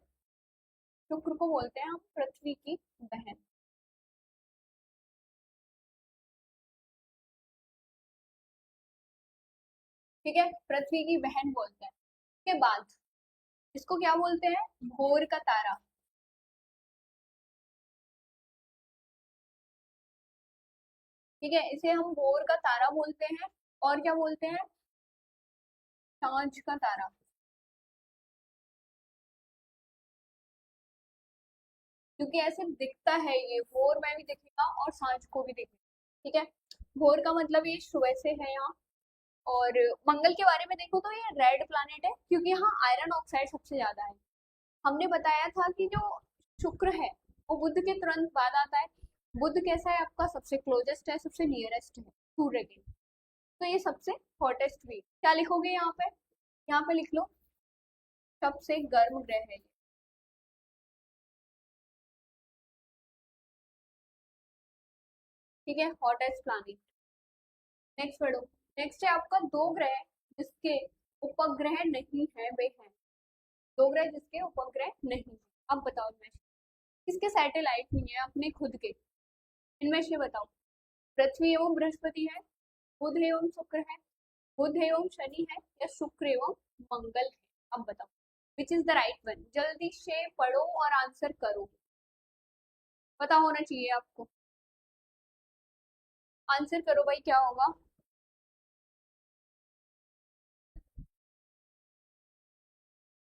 शुक्र को बोलते हैं हम पृथ्वी की बहन। ठीक है, पृथ्वी की बहन बोलते हैं। उसके बाद इसको क्या बोलते हैं? भोर का तारा। ठीक है, इसे हम भोर का तारा बोलते हैं, और क्या बोलते हैं? सांझ का तारा। क्योंकि ऐसे दिखता है, ये भोर में भी दिखेगा और सांझ को भी दिखेगा। ठीक है, भोर का मतलब ये सुबह से है यहाँ। और मंगल के बारे में देखो तो ये रेड प्लैनेट है, क्योंकि यहाँ आयरन ऑक्साइड सबसे ज्यादा है। हमने बताया था कि जो शुक्र है वो बुध के तुरंत बाद आता है। बुध कैसा है आपका? सबसे क्लोजेस्ट है, सबसे नियरेस्ट है सूर्य के, तो ये सबसे हॉटेस्ट भी। क्या लिखोगे यहाँ पे? यहाँ पे लिख लो, सबसे गर्म ग्रह है ये। ठीक है, हॉटेस्ट प्लैनेट। नेक्स्ट पढ़ो। नेक्स्ट है आपका दो ग्रह जिसके उपग्रह नहीं है, वे हैं। दो ग्रह जिसके उपग्रह नहीं है। अब बताओ, इनमें से किसके सैटेलाइट नहीं है अपने खुद के? इनमें से बताओ। पृथ्वी एवं बृहस्पति है, बुध एवं शुक्र है, बुध एवं शनि है, या शुक्र एवं मंगल है। अब बताओ, विच इज द राइट वन? जल्दी से पढ़ो और आंसर करो, पता होना चाहिए आपको। आंसर करो भाई, क्या होगा?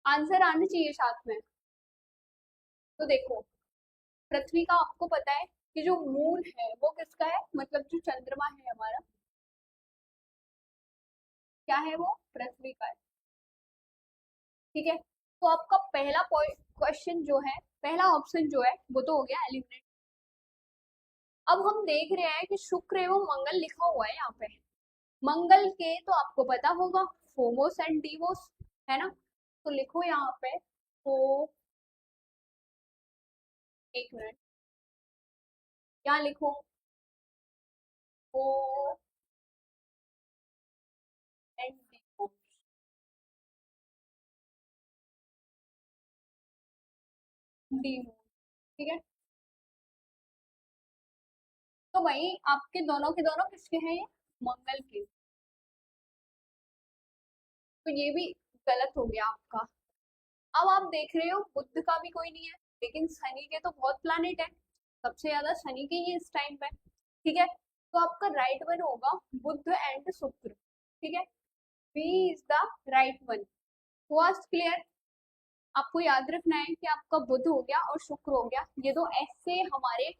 आंसर आना चाहिए साथ में। तो देखो, पृथ्वी का आपको पता है कि जो मून है वो किसका है, मतलब जो चंद्रमा है हमारा, क्या है वो? पृथ्वी का है। ठीक है, तो आपका पहला क्वेश्चन जो है, पहला ऑप्शन जो है वो तो हो गया एलिमिनेट। अब हम देख रहे हैं कि शुक्र एवं मंगल लिखा हुआ है यहाँ पे। मंगल के तो आपको पता होगा, फोमोस एंड डीवोस, है ना? तो लिखो यहाँ पे फो, एक मिनट, क्या लिखो? फो एंड डीवोस, डीवोस। ठीक है, तो भाई आपके दोनों के दोनों किसके हैं ये? मंगल के, तो ये भी गलत हो गया आपका। अब आप देख रहे हो बुध का भी कोई नहीं है, लेकिन शनि के तो बहुत प्लानिट है, सबसे ज्यादा शनि के ही इस टाइम पे, ठीक है। तो आपका राइट वन होगा बुध एंड शुक्र, ठीक है। B is the right one. हुआ क्लियर? आपको याद रखना है कि आपका बुध हो गया और शुक्र हो गया, ये दो ऐसे हमारे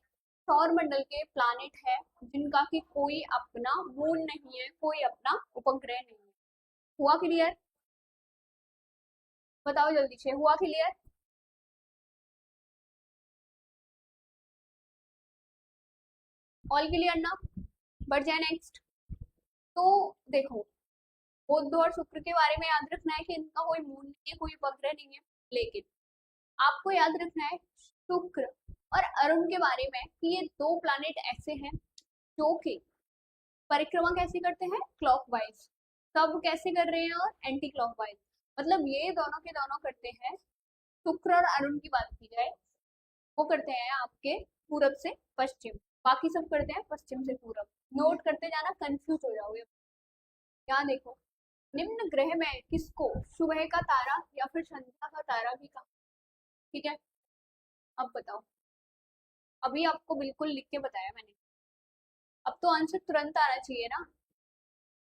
सौर मंडल के प्लानिट है जिनका कि कोई अपना मून नहीं है, कोई अपना उपग्रह नहीं है। हुआ क्लियर? बताओ जल्दी से, हुआ क्लियर? ऑल क्लियर ना? बढ़ जाए नेक्स्ट। तो देखो, बुध और शुक्र के बारे में याद रखना है कि इनका कोई मून नहीं है, कोई उपग्रह नहीं है, लेकिन आपको याद रखना है शुक्र और अरुण के बारे में कि ये दो प्लैनेट ऐसे हैं जो कि परिक्रमा कैसे करते हैं, क्लॉकवाइज। सब कैसे कर रहे हैं, और एंटी क्लॉकवाइज। मतलब ये दोनों के दोनों करते हैं। शुक्र और अरुण की बात की जाए, वो करते हैं आपके पूरब से पश्चिम, बाकी सब करते हैं पश्चिम से पूरब। नोट करते जाना, कंफ्यूज हो जाओगे। यहाँ देखो, निम्न ग्रह में किसको सुबह का तारा या फिर संध्या का तारा भी कहा, ठीक है। अब बताओ, अभी आपको बिल्कुल लिख के बताया मैंने, अब तो आंसर तुरंत आना चाहिए ना।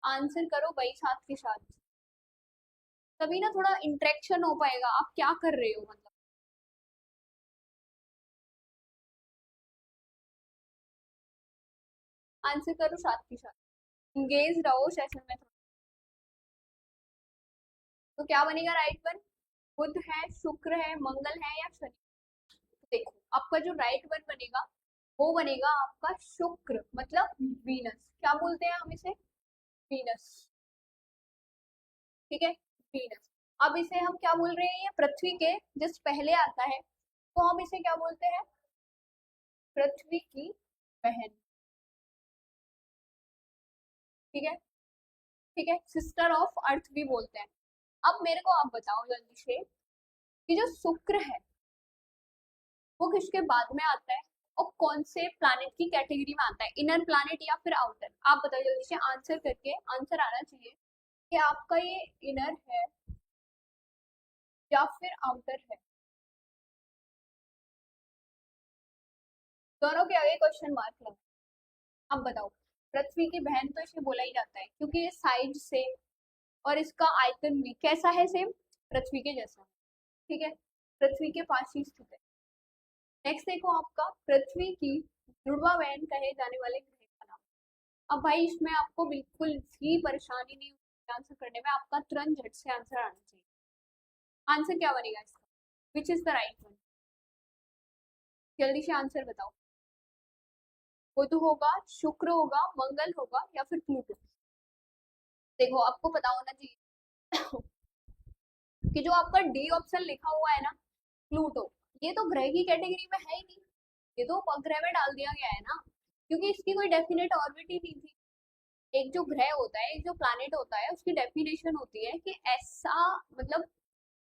आंसर करो भाई साथ के साथ, तभी ना थोड़ा इंटरेक्शन हो पाएगा। आप क्या कर रहे हो मतलब, आंसर करो साथ के साथ, इंगेज रहो सेशन में थोड़ा। तो क्या बनेगा राइट वन? बुध है, शुक्र है, मंगल है या शनि? तो देखो, आपका जो राइट वन बनेगा वो बनेगा आपका शुक्र, मतलब वीनस। क्या बोलते हैं हम इसे? वीनस, ठीक है, वीनस। अब इसे हम क्या बोल रहे हैं, ये पृथ्वी के जस्ट पहले आता है, तो हम इसे क्या बोलते हैं? पृथ्वी की बहन, ठीक है, ठीक है, सिस्टर ऑफ अर्थ भी बोलते हैं। अब मेरे को आप बताओ जल्दी से कि जो शुक्र है वो किसके बाद में आता है, और कौन से प्लैनेट की कैटेगरी में आता है, इनर प्लैनेट या फिर आउटर? आप बताओ जल्दी से आंसर करके, आंसर आना चाहिए कि आपका ये इनर है या फिर आउटर है। दोनों के आगे क्वेश्चन मार्क लगा। अब बताओ, पृथ्वी की बहन तो इसे बोला ही जाता है क्योंकि ये साइड से, और इसका आयतन भी कैसा है, सेम पृथ्वी के जैसा, ठीक है, पृथ्वी के पास ही स्थित है। नेक्स्ट देखो, आपका पृथ्वी की जुड़वा बहन कहे जाने वाले ग्रह का नाम। अब भाई इसमें आपको बिल्कुल भी परेशानी नहीं होगी आंसर करने में, आपका तुरंत झट से आंसर आना चाहिए। आंसर क्या बनेगा इसका, विच इज द राइट वन? जल्दी से आंसर बताओ। बुध होगा, शुक्र होगा, मंगल होगा या फिर प्लूटो? देखो, आपको पता होना चाहिए कि जो आपका डी ऑप्शन लिखा हुआ है ना, प्लूटो, ये तो ग्रह की कैटेगरी में है ही नहीं, ये तो उपग्रह में डाल दिया गया है ना, क्योंकि इसकी कोई डेफिनेट ऑर्बिट ही नहीं थी। एक जो ग्रह होता है, एक जो प्लैनेट होता है, उसकी डेफिनेशन होती है कि ऐसा, मतलब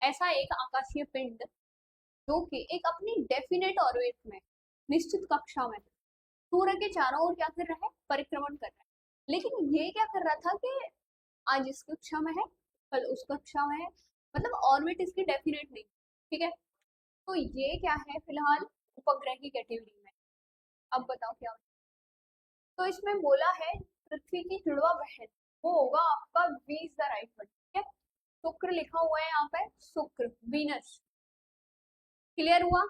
ऐसा एक आकाशीय पिंड जो कि एक अपनी डेफिनेट ऑर्बिट में, निश्चित कक्षा में सूर्य के चारों ओर क्या कर रहा है, परिक्रमण कर रहा है। लेकिन ये क्या कर रहा था कि आज इस कक्षा में है, कल उस कक्षा में है, मतलब ऑर्बिट इसकी डेफिनेट नहीं, ठीक है। तो ये क्या है फिलहाल, उपग्रह की कैटेगरी में। अब बताओ क्या होगा? तो इसमें बोला है पृथ्वी की जुड़वा बहन, वो होगा आपका V is the right one, ठीक है। शुक्र लिखा हुआ है यहाँ पे, शुक्र, वीनस। क्लियर हुआ?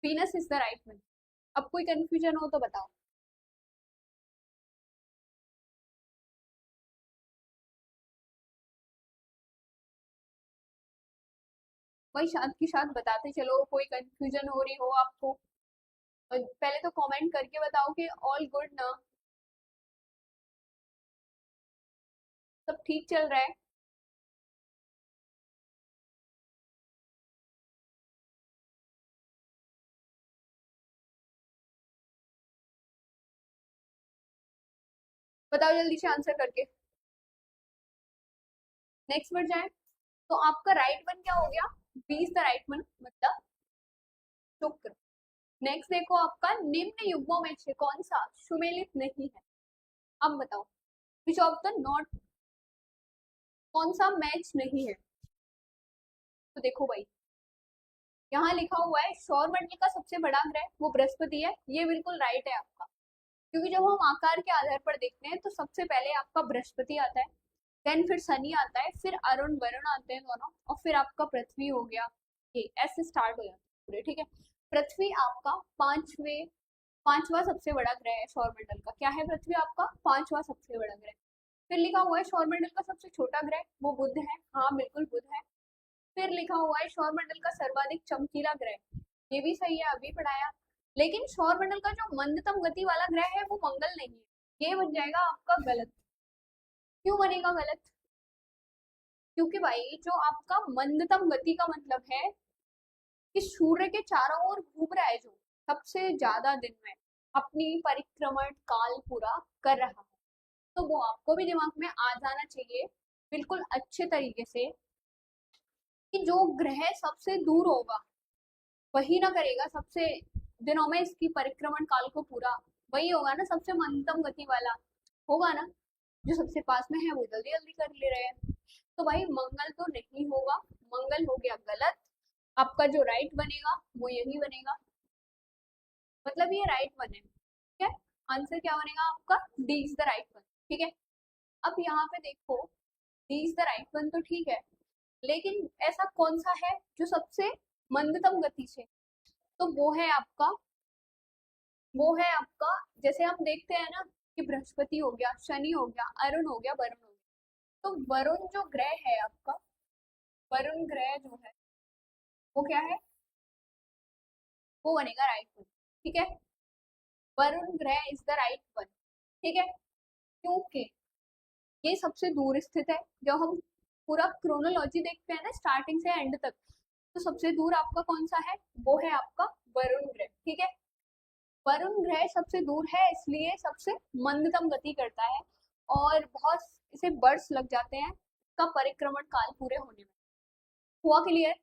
Venus is the right one. अब कोई कंफ्यूजन हो तो बताओ। वही साथ के साथ बताते चलो, कोई कंफ्यूजन हो रही हो आपको, और पहले तो कमेंट करके बताओ कि ऑल गुड ना, सब ठीक चल रहा है। बताओ जल्दी से आंसर करके, नेक्स्ट बढ़ जाए। तो आपका राइट वन क्या हो गया, B is the right one, मतलब शुक्र। नेक्स्ट देखो, आपका निम्न युग्मों में से कौन सा सुमेलित नहीं है? अब बताओ विच ऑफ द नॉट, कौन सा मैच नहीं है। तो देखो भाई, यहाँ लिखा हुआ है सौर मंडल का सबसे बड़ा ग्रह वो बृहस्पति है, ये बिल्कुल राइट है आपका। क्योंकि जब हम आकार के आधार पर देखते हैं तो सबसे पहले आपका बृहस्पति आता है, देन फिर शनि आता है, फिर अरुण वरुण आते हैं दोनों, और फिर आपका पृथ्वी हो गया। ये ऐसे स्टार्ट हो जाता है पूरे, ठीक है। पृथ्वी आपका पांचवा सबसे बड़ा ग्रह है सौरमंडल का। क्या है पृथ्वी आपका पांचवा सबसे बड़ा ग्रह। फिर लिखा हुआ है सौरमंडल का सबसे छोटा ग्रह वो बुध है, हाँ बिल्कुल बुध है। फिर लिखा हुआ है सौरमंडल का सर्वाधिक चमकीला ग्रह, ये भी सही है, अभी पढ़ाया। लेकिन सौरमंडल का जो मंदतम गति वाला ग्रह है वो मंगल नहीं है, ये बन जाएगा आपका गलत। क्यों बनेगा गलत? क्योंकि भाई जो आपका मंदतम गति का मतलब है कि सूर्य के चारों ओर घूम रहा है, जो सबसे ज्यादा दिन में अपनी परिक्रमण काल पूरा कर रहा है, तो वो आपको भी दिमाग में आ जाना चाहिए बिल्कुल अच्छे तरीके से कि जो ग्रह सबसे दूर होगा वही ना करेगा सबसे दिनों में इसकी परिक्रमण काल को पूरा, वही होगा ना सबसे मंदतम गति वाला, होगा ना। जो सबसे पास में है वो जल्दी जल्दी कर ले रहे हैं। तो भाई मंगल तो नहीं होगा, मंगल हो गया गलत। आपका जो राइट बनेगा वो यही बनेगा, मतलब ये राइट वन है, ठीक है। आंसर क्या बनेगा आपका, D is the right one, ठीक है। अब यहाँ पे देखो, D is the right one तो ठीक है, लेकिन ऐसा कौन सा है जो सबसे मंदतम गति से, तो वो है आपका जैसे हम देखते हैं ना कि बृहस्पति हो गया, शनि हो गया, अरुण हो गया, वरुण हो गया। तो वरुण जो ग्रह है आपका, वरुण ग्रह जो है वो क्या है, वो बनेगा राइट वन, ठीक है। वरुण ग्रह इज द राइट वन, ठीक है। क्योंकि ये सबसे दूर स्थित है। जब हम पूरा क्रोनोलॉजी देखते हैं ना स्टार्टिंग से एंड तक, तो सबसे दूर आपका कौन सा है, वो है आपका वरुण ग्रह, ठीक है। वरुण ग्रह सबसे दूर है इसलिए सबसे मंदतम गति करता है, और बहुत इसे वर्ष लग जाते हैं इसका परिक्रमण काल पूरे होने में। हुआ क्लियर?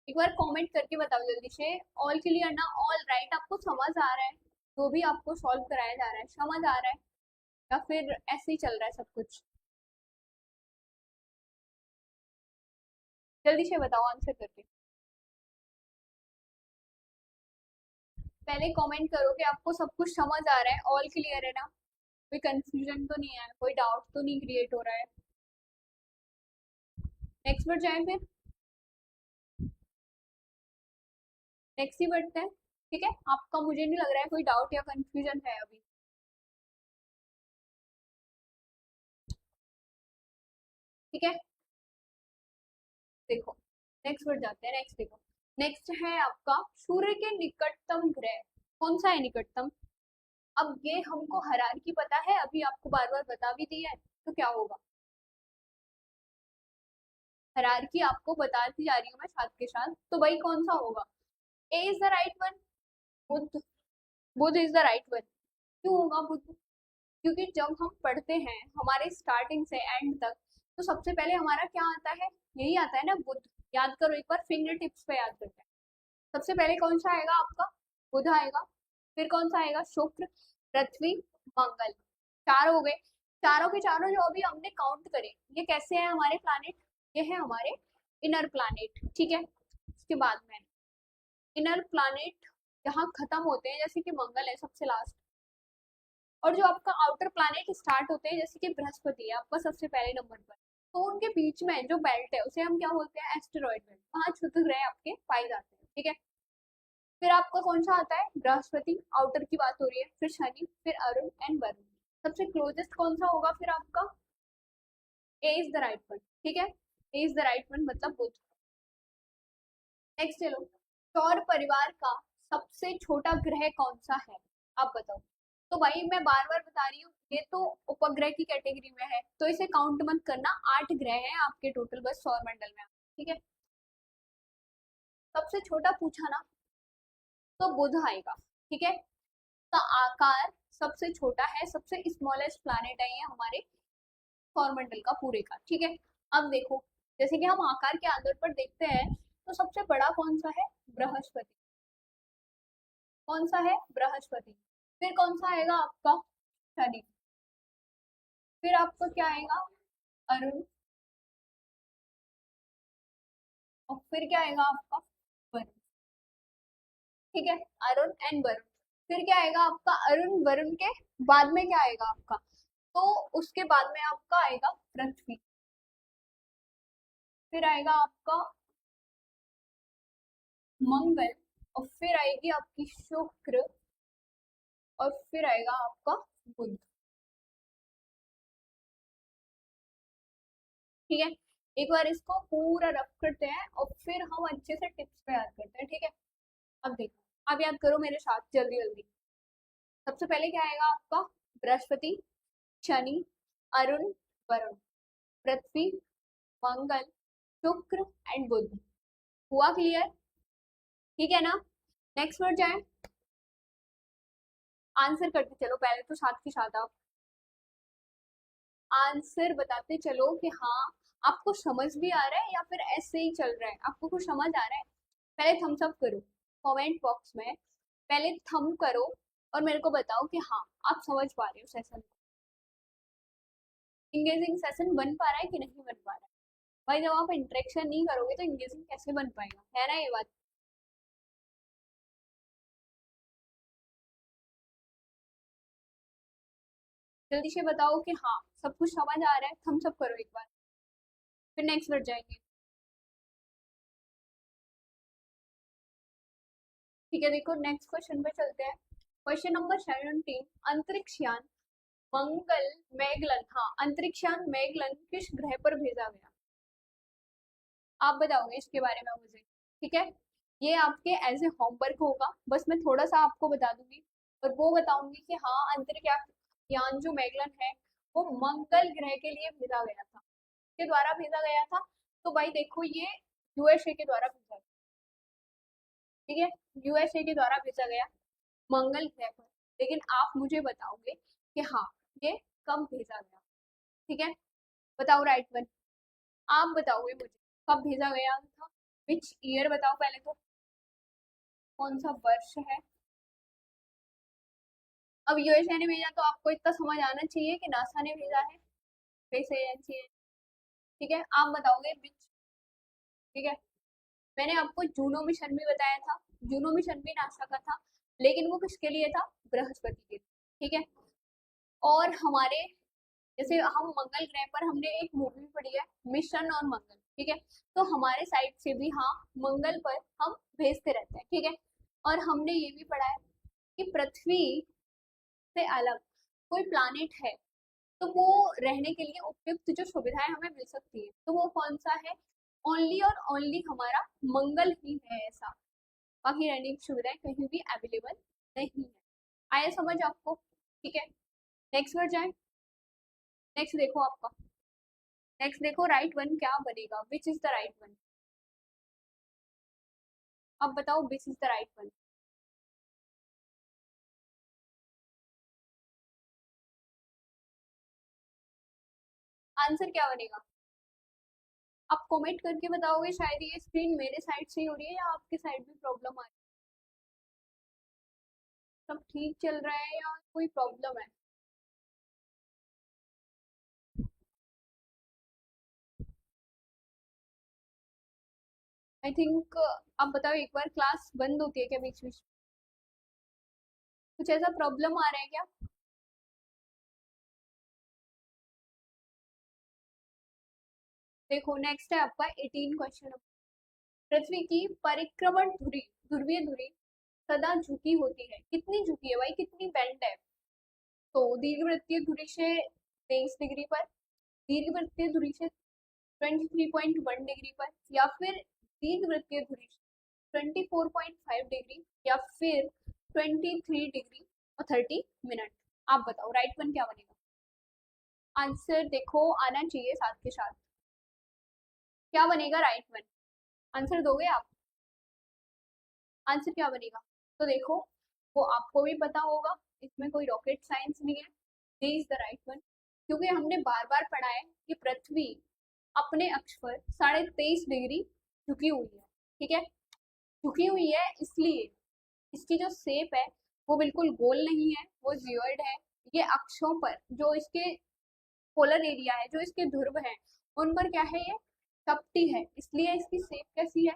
एक बार कमेंट करके बताओ जल्दी से, ऑल क्लियर ना, ऑल राइट, आपको समझ आ रहा है जो भी आपको सॉल्व कराया जा रहा है, समझ आ रहा है या फिर ऐसे ही चल रहा है सब कुछ? जल्दी से बताओ आंसर करके। पहले कमेंट करो कि आपको सब कुछ समझ आ रहा है, ऑल क्लियर है ना, कोई कंफ्यूजन तो नहीं है, कोई डाउट तो नहीं क्रिएट हो रहा है। नेक्स्ट बढ़ जाए फिर, नेक्स्ट ही बढ़ते हैं, ठीक है। आपका मुझे नहीं लग रहा है कोई डाउट या कंफ्यूजन है अभी, ठीक है। देखो नेक्स्ट बढ़ जाते हैं, नेक्स्ट देखो, नेक्स्ट है आपका सूर्य के निकटतम ग्रह, कौन सा है निकटतम। अब ये हमको हायरार्की पता है, अभी आपको बार बार बता भी दिया है, तो क्या होगा, हायरार्की आपको बताती जा रही हूँ मैं साथ के साथ, तो भाई कौन सा होगा, A is the right one, Budh, Budh is the right one. क्यों होगा बुध? क्योंकि जब हम पढ़ते हैं हमारे स्टार्टिंग से एंड तक, तो सबसे पहले हमारा क्या आता है, यही आता है ना बुध। याद करो एक बार, फिंगर टिप्स पे याद करते हैं। सबसे पहले कौन सा आएगा आपका, बुध आएगा। फिर कौन सा आएगा, शुक्र, पृथ्वी, मंगल। चार हो गए। चारों के चारों जो अभी हमने काउंट करे, ये कैसे है हमारे प्लानिट, ये है हमारे इनर प्लानिट, ठीक है। उसके बाद में इनर प्लानिट यहाँ खत्म होते हैं, जैसे कि मंगल है सबसे लास्ट, और जो आपका आउटर प्लानिट स्टार्ट होते हैं जैसे कि बृहस्पति है आपका सबसे पहले नंबर पर, तो उनके बीच में जो बेल्ट है उसे हम क्या बोलते हैं, एस्टेरॉइड बेल्ट, वहां क्षुद्र ग्रह आपके पाए जाते हैं, ठीक है। फिर आपका कौन सा आता है, बृहस्पति, आउटर की बात हो रही है, फिर शनि, फिर अरुण एंड वरुण। सबसे क्लोजेस्ट कौन सा होगा फिर आपका, ए इज द राइट वन, ठीक है। ए इज द राइट वन मतलब बुध। नेक्स्ट चलो, सौर परिवार का सबसे छोटा ग्रह कौन सा है, आप बताओ। तो भाई मैं बार बार बता रही हूँ, ये तो उपग्रह की कैटेगरी में है, तो इसे काउंट मत करना, 8 ग्रह हैं आपके टोटल बस सौर मंडल में, ठीक है। सबसे छोटा पूछा ना, तो बुध आएगा, ठीक है। का आकार सबसे छोटा है, सबसे स्मॉलेस्ट प्लैनेट है ये हमारे सौरमंडल का पूरे का, ठीक है। अब देखो, जैसे कि हम आकार के आधार पर देखते हैं, तो सबसे बड़ा कौन सा है, बृहस्पति। कौन सा है, बृहस्पति। फिर कौन सा आएगा आपका, शनि। फिर आपका क्या आएगा, अरुण। और फिर क्या आएगा आपका, वरुण। ठीक है, अरुण एंड वरुण। फिर क्या आएगा आपका, अरुण वरुण के बाद में क्या आएगा आपका, तो उसके बाद में आपका आएगा पृथ्वी। फिर आएगा आपका मंगल। और फिर आएगी आपकी शुक्र। और फिर आएगा आपका बुध। ठीक है, एक बार इसको पूरा रफ करते हैं और फिर हम अच्छे से टिप्स पे याद करते हैं। ठीक है, अब देखो, अब याद करो मेरे साथ जल्दी जल्दी। सबसे पहले क्या आएगा आपका, बृहस्पति, शनि, अरुण, वरुण, पृथ्वी, मंगल, शुक्र एंड बुध। हुआ क्लियर? ठीक है ना। नेक्स्ट वर्ड जाए, आंसर करते चलो, पहले तो साथ के साथ आप आंसर बताते चलो कि हाँ आपको समझ भी आ रहा है या फिर ऐसे ही चल रहा है, आपको कुछ समझ आ रहा है। पहले थम्स अप करो कमेंट बॉक्स में, पहले थम करो और मेरे को बताओ कि हाँ आप समझ पा रहे हो सेशन को। इंगेजिंग सेशन बन पा रहा है कि नहीं बन पा रहा है? भाई जब आप इंटरेक्शन नहीं करोगे तो इंगेजिंग कैसे बन पाएगा, है ना ये बात। जल्दी से बताओ कि हाँ सब कुछ समझ आ रहा है, थम्स अप करो एक बार, फिर नेक्स्ट वर्ड जाएंगे। ठीक है, देखो नेक्स्ट क्वेश्चन पे चलते हैं। क्वेश्चन नंबर 17, अंतरिक्ष यान मंगल मैगलन, हाँ अंतरिक्ष यान मैगलन किस ग्रह पर भेजा गया, आप बताओगे इसके बारे में मुझे। ठीक है, ये आपके एज ए होमवर्क होगा, बस मैं थोड़ा सा आपको बता दूंगी और वो बताऊंगी कि हाँ अंतरिक्ष यान जो मैगलन है वो मंगल ग्रह के लिए भेजा गया था, के द्वारा भेजा गया था। तो भाई देखो ये यूएसए के द्वारा भेजा गया। ठीक है, यूएसए के द्वारा भेजा गया मंगल ग्रह पर। लेकिन आप मुझे बताओगे कि हाँ ये कब भेजा गया। ठीक है, बताओ राइट वन, आप बताओगे मुझे कब भेजा गया था, विच ईयर बताओ पहले तो, कौन सा वर्ष है। अब यूएसए ने भेजा तो आपको इतना समझ आना चाहिए कि नासा ने भेजा है, स्पेस एजेंसी है। ठीक है, आप बताओगे विच। ठीक है, मैंने आपको जूनो मिशन भी बताया था, जूनो मिशन भी नासा का था, लेकिन वो किसके लिए था, बृहस्पति के लिए। ठीक है, और हमारे जैसे हम मंगल ग्रह पर हमने एक मूवी पढ़ी है मिशन और मंगल। ठीक है, तो हमारे साइड से भी हाँ मंगल पर हम भेजते रहते हैं। ठीक है, और हमने ये भी पढ़ा है कि पृथ्वी से अलग कोई प्लानिट है तो वो रहने के लिए उपयुक्त जो सुविधाएं हमें मिल सकती है, तो वो कौन सा है, ओनली और ओनली हमारा मंगल ही है ऐसा, बाकी रहने की सुविधाएं कहीं भी अवेलेबल नहीं है। आया समझ आपको। ठीक है, नेक्स्ट वर्ड जाए। नेक्स्ट देखो आपका, नेक्स्ट देखो राइट वन क्या बनेगा, विच इज द राइट वन, अब बताओ विच is the right one. Answer क्या बनेगा, आप कमेंट करके बताओगे, शायद ये स्क्रीन मेरे साइड से ही हो रही है या आपके साइड में प्रॉब्लम आ रही है, सब ठीक चल रहा है या कोई प्रॉब्लम है। आई थिंक आप बताओ एक बार, क्लास बंद होती है क्या बीच बीच में, कुछ ऐसा प्रॉब्लम आ रहा है क्या। देखो नेक्स्ट है आपका 18 क्वेश्चन, पृथ्वी की परिक्रमण धुरी, ध्रुवीय धुरी सदा झुकी होती है, कितनी झुकी है भाई, कितनी बेंड है। तो दीर्घवृत्तीय धुरी से 23 डिग्री पर, दीर्घवृत्तीय धुरी से 23.1 डिग्री पर, या फिर दीर्घवृत्तीय धुरी से 24.5 डिग्री, या फिर 23 डिग्री और 30 मिनट। आप बताओ राइट वन क्या बनेगा, आंसर देखो आना चाहिए साथ के साथ, क्या बनेगा राइट वन, आंसर दोगे आप, आंसर क्या बनेगा। तो देखो वो आपको भी पता होगा, इसमें कोई रॉकेट साइंस नहीं है, this is the right one, क्योंकि हमने बार बार पढ़ा है कि पृथ्वी अपने अक्ष पर 23.5 डिग्री झुकी हुई है। ठीक है, झुकी हुई है इसलिए इसकी जो शेप है वो बिल्कुल गोल नहीं है, वो जियोइड है, ये अक्षों पर जो इसके पोलर एरिया है, जो इसके ध्रुव है, उन पर क्या है, ये तपती है, इसलिए इसकी शेप कैसी है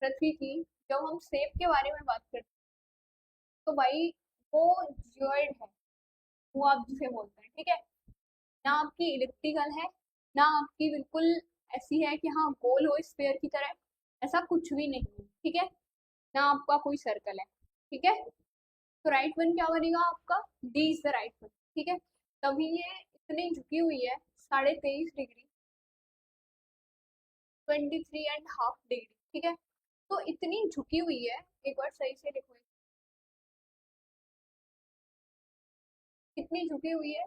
पृथ्वी की। जब हम शेप के बारे में बात करते हैं तो भाई वो जियोइड है, वो आप जिसे बोलते हैं, ठीक है। ना आपकी इलिप्टिकल है, ना आपकी बिल्कुल ऐसी है कि हाँ गोल हो स्फेयर की तरह, ऐसा कुछ भी नहीं है, ठीक है। ना आपका कोई सर्कल है, ठीक है। तो राइट वन क्या बनेगा आपका, D is the right one, ठीक है। तभी ये इतनी झुकी हुई है, 23.5 डिग्री, 23.5 डिग्री, ठीक है। तो इतनी झुकी हुई है, एक बार सही से देखो, कितनी झुकी हुई है,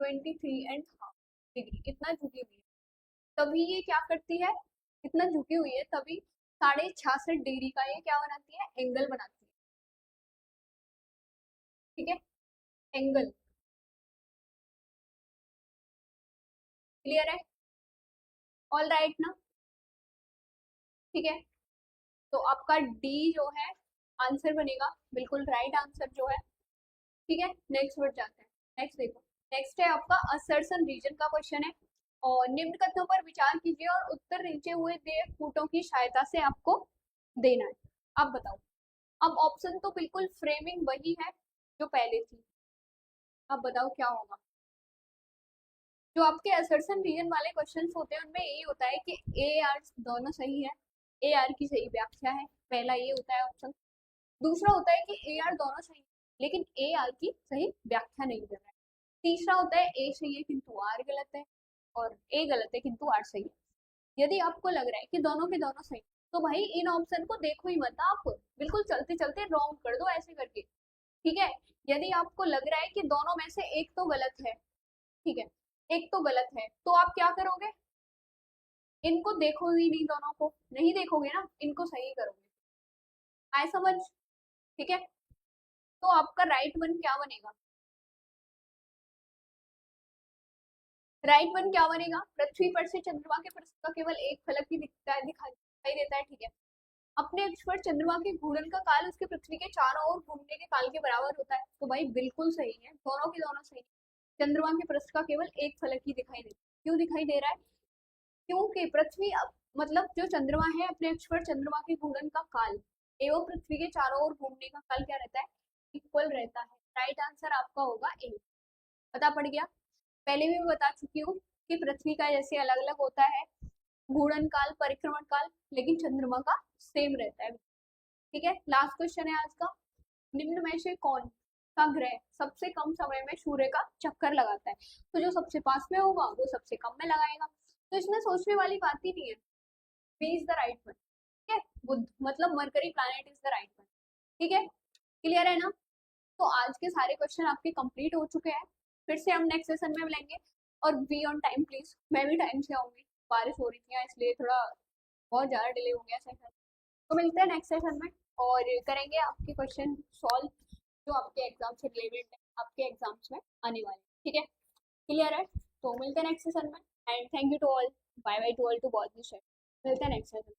23.5 डिग्री, इतना झुकी हुई है। तभी ये क्या करती है, इतना झुकी हुई है तभी 66.5 डिग्री का ये क्या बनाती है, एंगल बनाती है, ठीक है। एंगल क्लियर है, ऑल राइट ना, ठीक है। तो आपका डी जो है आंसर बनेगा, बिल्कुल राइट आंसर जो है, ठीक है। नेक्स्ट वर्ड जाते हैं, नेक्स्ट देखो। नेक्स्ट है आपका असर्शन रीजन का क्वेश्चन है, और निम्न कथनों पर विचार कीजिए और उत्तर नीचे हुए दिए फूटों की सहायता से आपको देना है। आप बताओ, अब ऑप्शन तो बिल्कुल फ्रेमिंग वही है जो पहले थी, अब बताओ क्या होगा। जो आपके असर्शन रीजन वाले क्वेश्चंस होते हैं उनमें यही होता है कि ए आर दोनों सही है, ए आर की सही व्याख्या है, पहला ये होता है ऑप्शन। दूसरा होता है कि ए आर दोनों सही है लेकिन ए आर की सही व्याख्या नहीं कर रहा है। तीसरा होता है ए सही है किंतु आर गलत है, और ए गलत है किंतु आर सही है। यदि आपको लग रहा है कि दोनों के दोनों सही, तो भाई इन ऑप्शन को देखो ही मत, आप बिल्कुल चलते चलते रॉन्ग कर दो ऐसे करके, ठीक है। यदि आपको लग रहा है कि दोनों में से एक तो गलत है, ठीक है, एक तो गलत है, तो आप क्या करोगे, इनको देखो ही नहीं, दोनों को नहीं देखोगे ना, इनको सही करोगे, आए समझ, ठीक है। तो आपका राइट वन क्या बनेगा, राइट वन क्या बनेगा, पृथ्वी पर से चंद्रमा के पृष्ठ का केवल एक फलक ही दिखता है, दिखाई देता है, ठीक है। अपने अक्ष पर चंद्रमा के घूर्णन का काल उसके पृथ्वी के चारों ओर घूमने के काल के बराबर होता है, तो भाई बिल्कुल सही है, दोनों के दोनों सही है। चंद्रमा के पृष्ठ का केवल एक फलक ही दिखाई देता है, क्यों दिखाई दे रहा है, क्योंकि पृथ्वी मतलब जो चंद्रमा है अपने अक्ष पर चंद्रमा के घूर्णन का काल एवं पृथ्वी के चारों ओर घूमने का काल क्या रहता है, इक्वल रहता है। राइट आंसर आपका होगा ए। पता पड़ गया, पहले भी मैं बता चुकी हूँ कि पृथ्वी का जैसे अलग अलग होता है घूर्णन काल, परिक्रमण काल, लेकिन चंद्रमा का सेम रहता है, ठीक है। लास्ट क्वेश्चन है आज का, निम्न में से कौन सा ग्रह सबसे कम समय में सूर्य का चक्कर लगाता है, तो जो सबसे पास में होगा वो सबसे कम में लगाएगा, तो इसमें सोचने वाली बात ही नहीं है, B is the right one, ठीक है। बुध मतलब Mercury planet is the right one, ठीक है, क्लियर है ना। तो आज के सारे क्वेश्चन आपके कंप्लीट हो चुके हैं, फिर से हम नेक्स्ट सेशन में मिलेंगे, और बी ऑन टाइम प्लीज, मैं भी टाइम से आऊंगी, बारिश हो रही थी इसलिए थोड़ा बहुत ज़्यादा डिले हो गया सेशन। तो मिलते हैं नेक्स्ट सेशन में और करेंगे आपके क्वेश्चन सॉल्व जो आपके एग्जाम से रिलेटेड है, आपके एग्जाम्स में आने वाले, ठीक है, क्लियर है। तो मिलते हैं नेक्स्ट सेशन में, and thank you to all, bye bye to all, to बहुत मिलते हैं नेक्स्ट सेशन।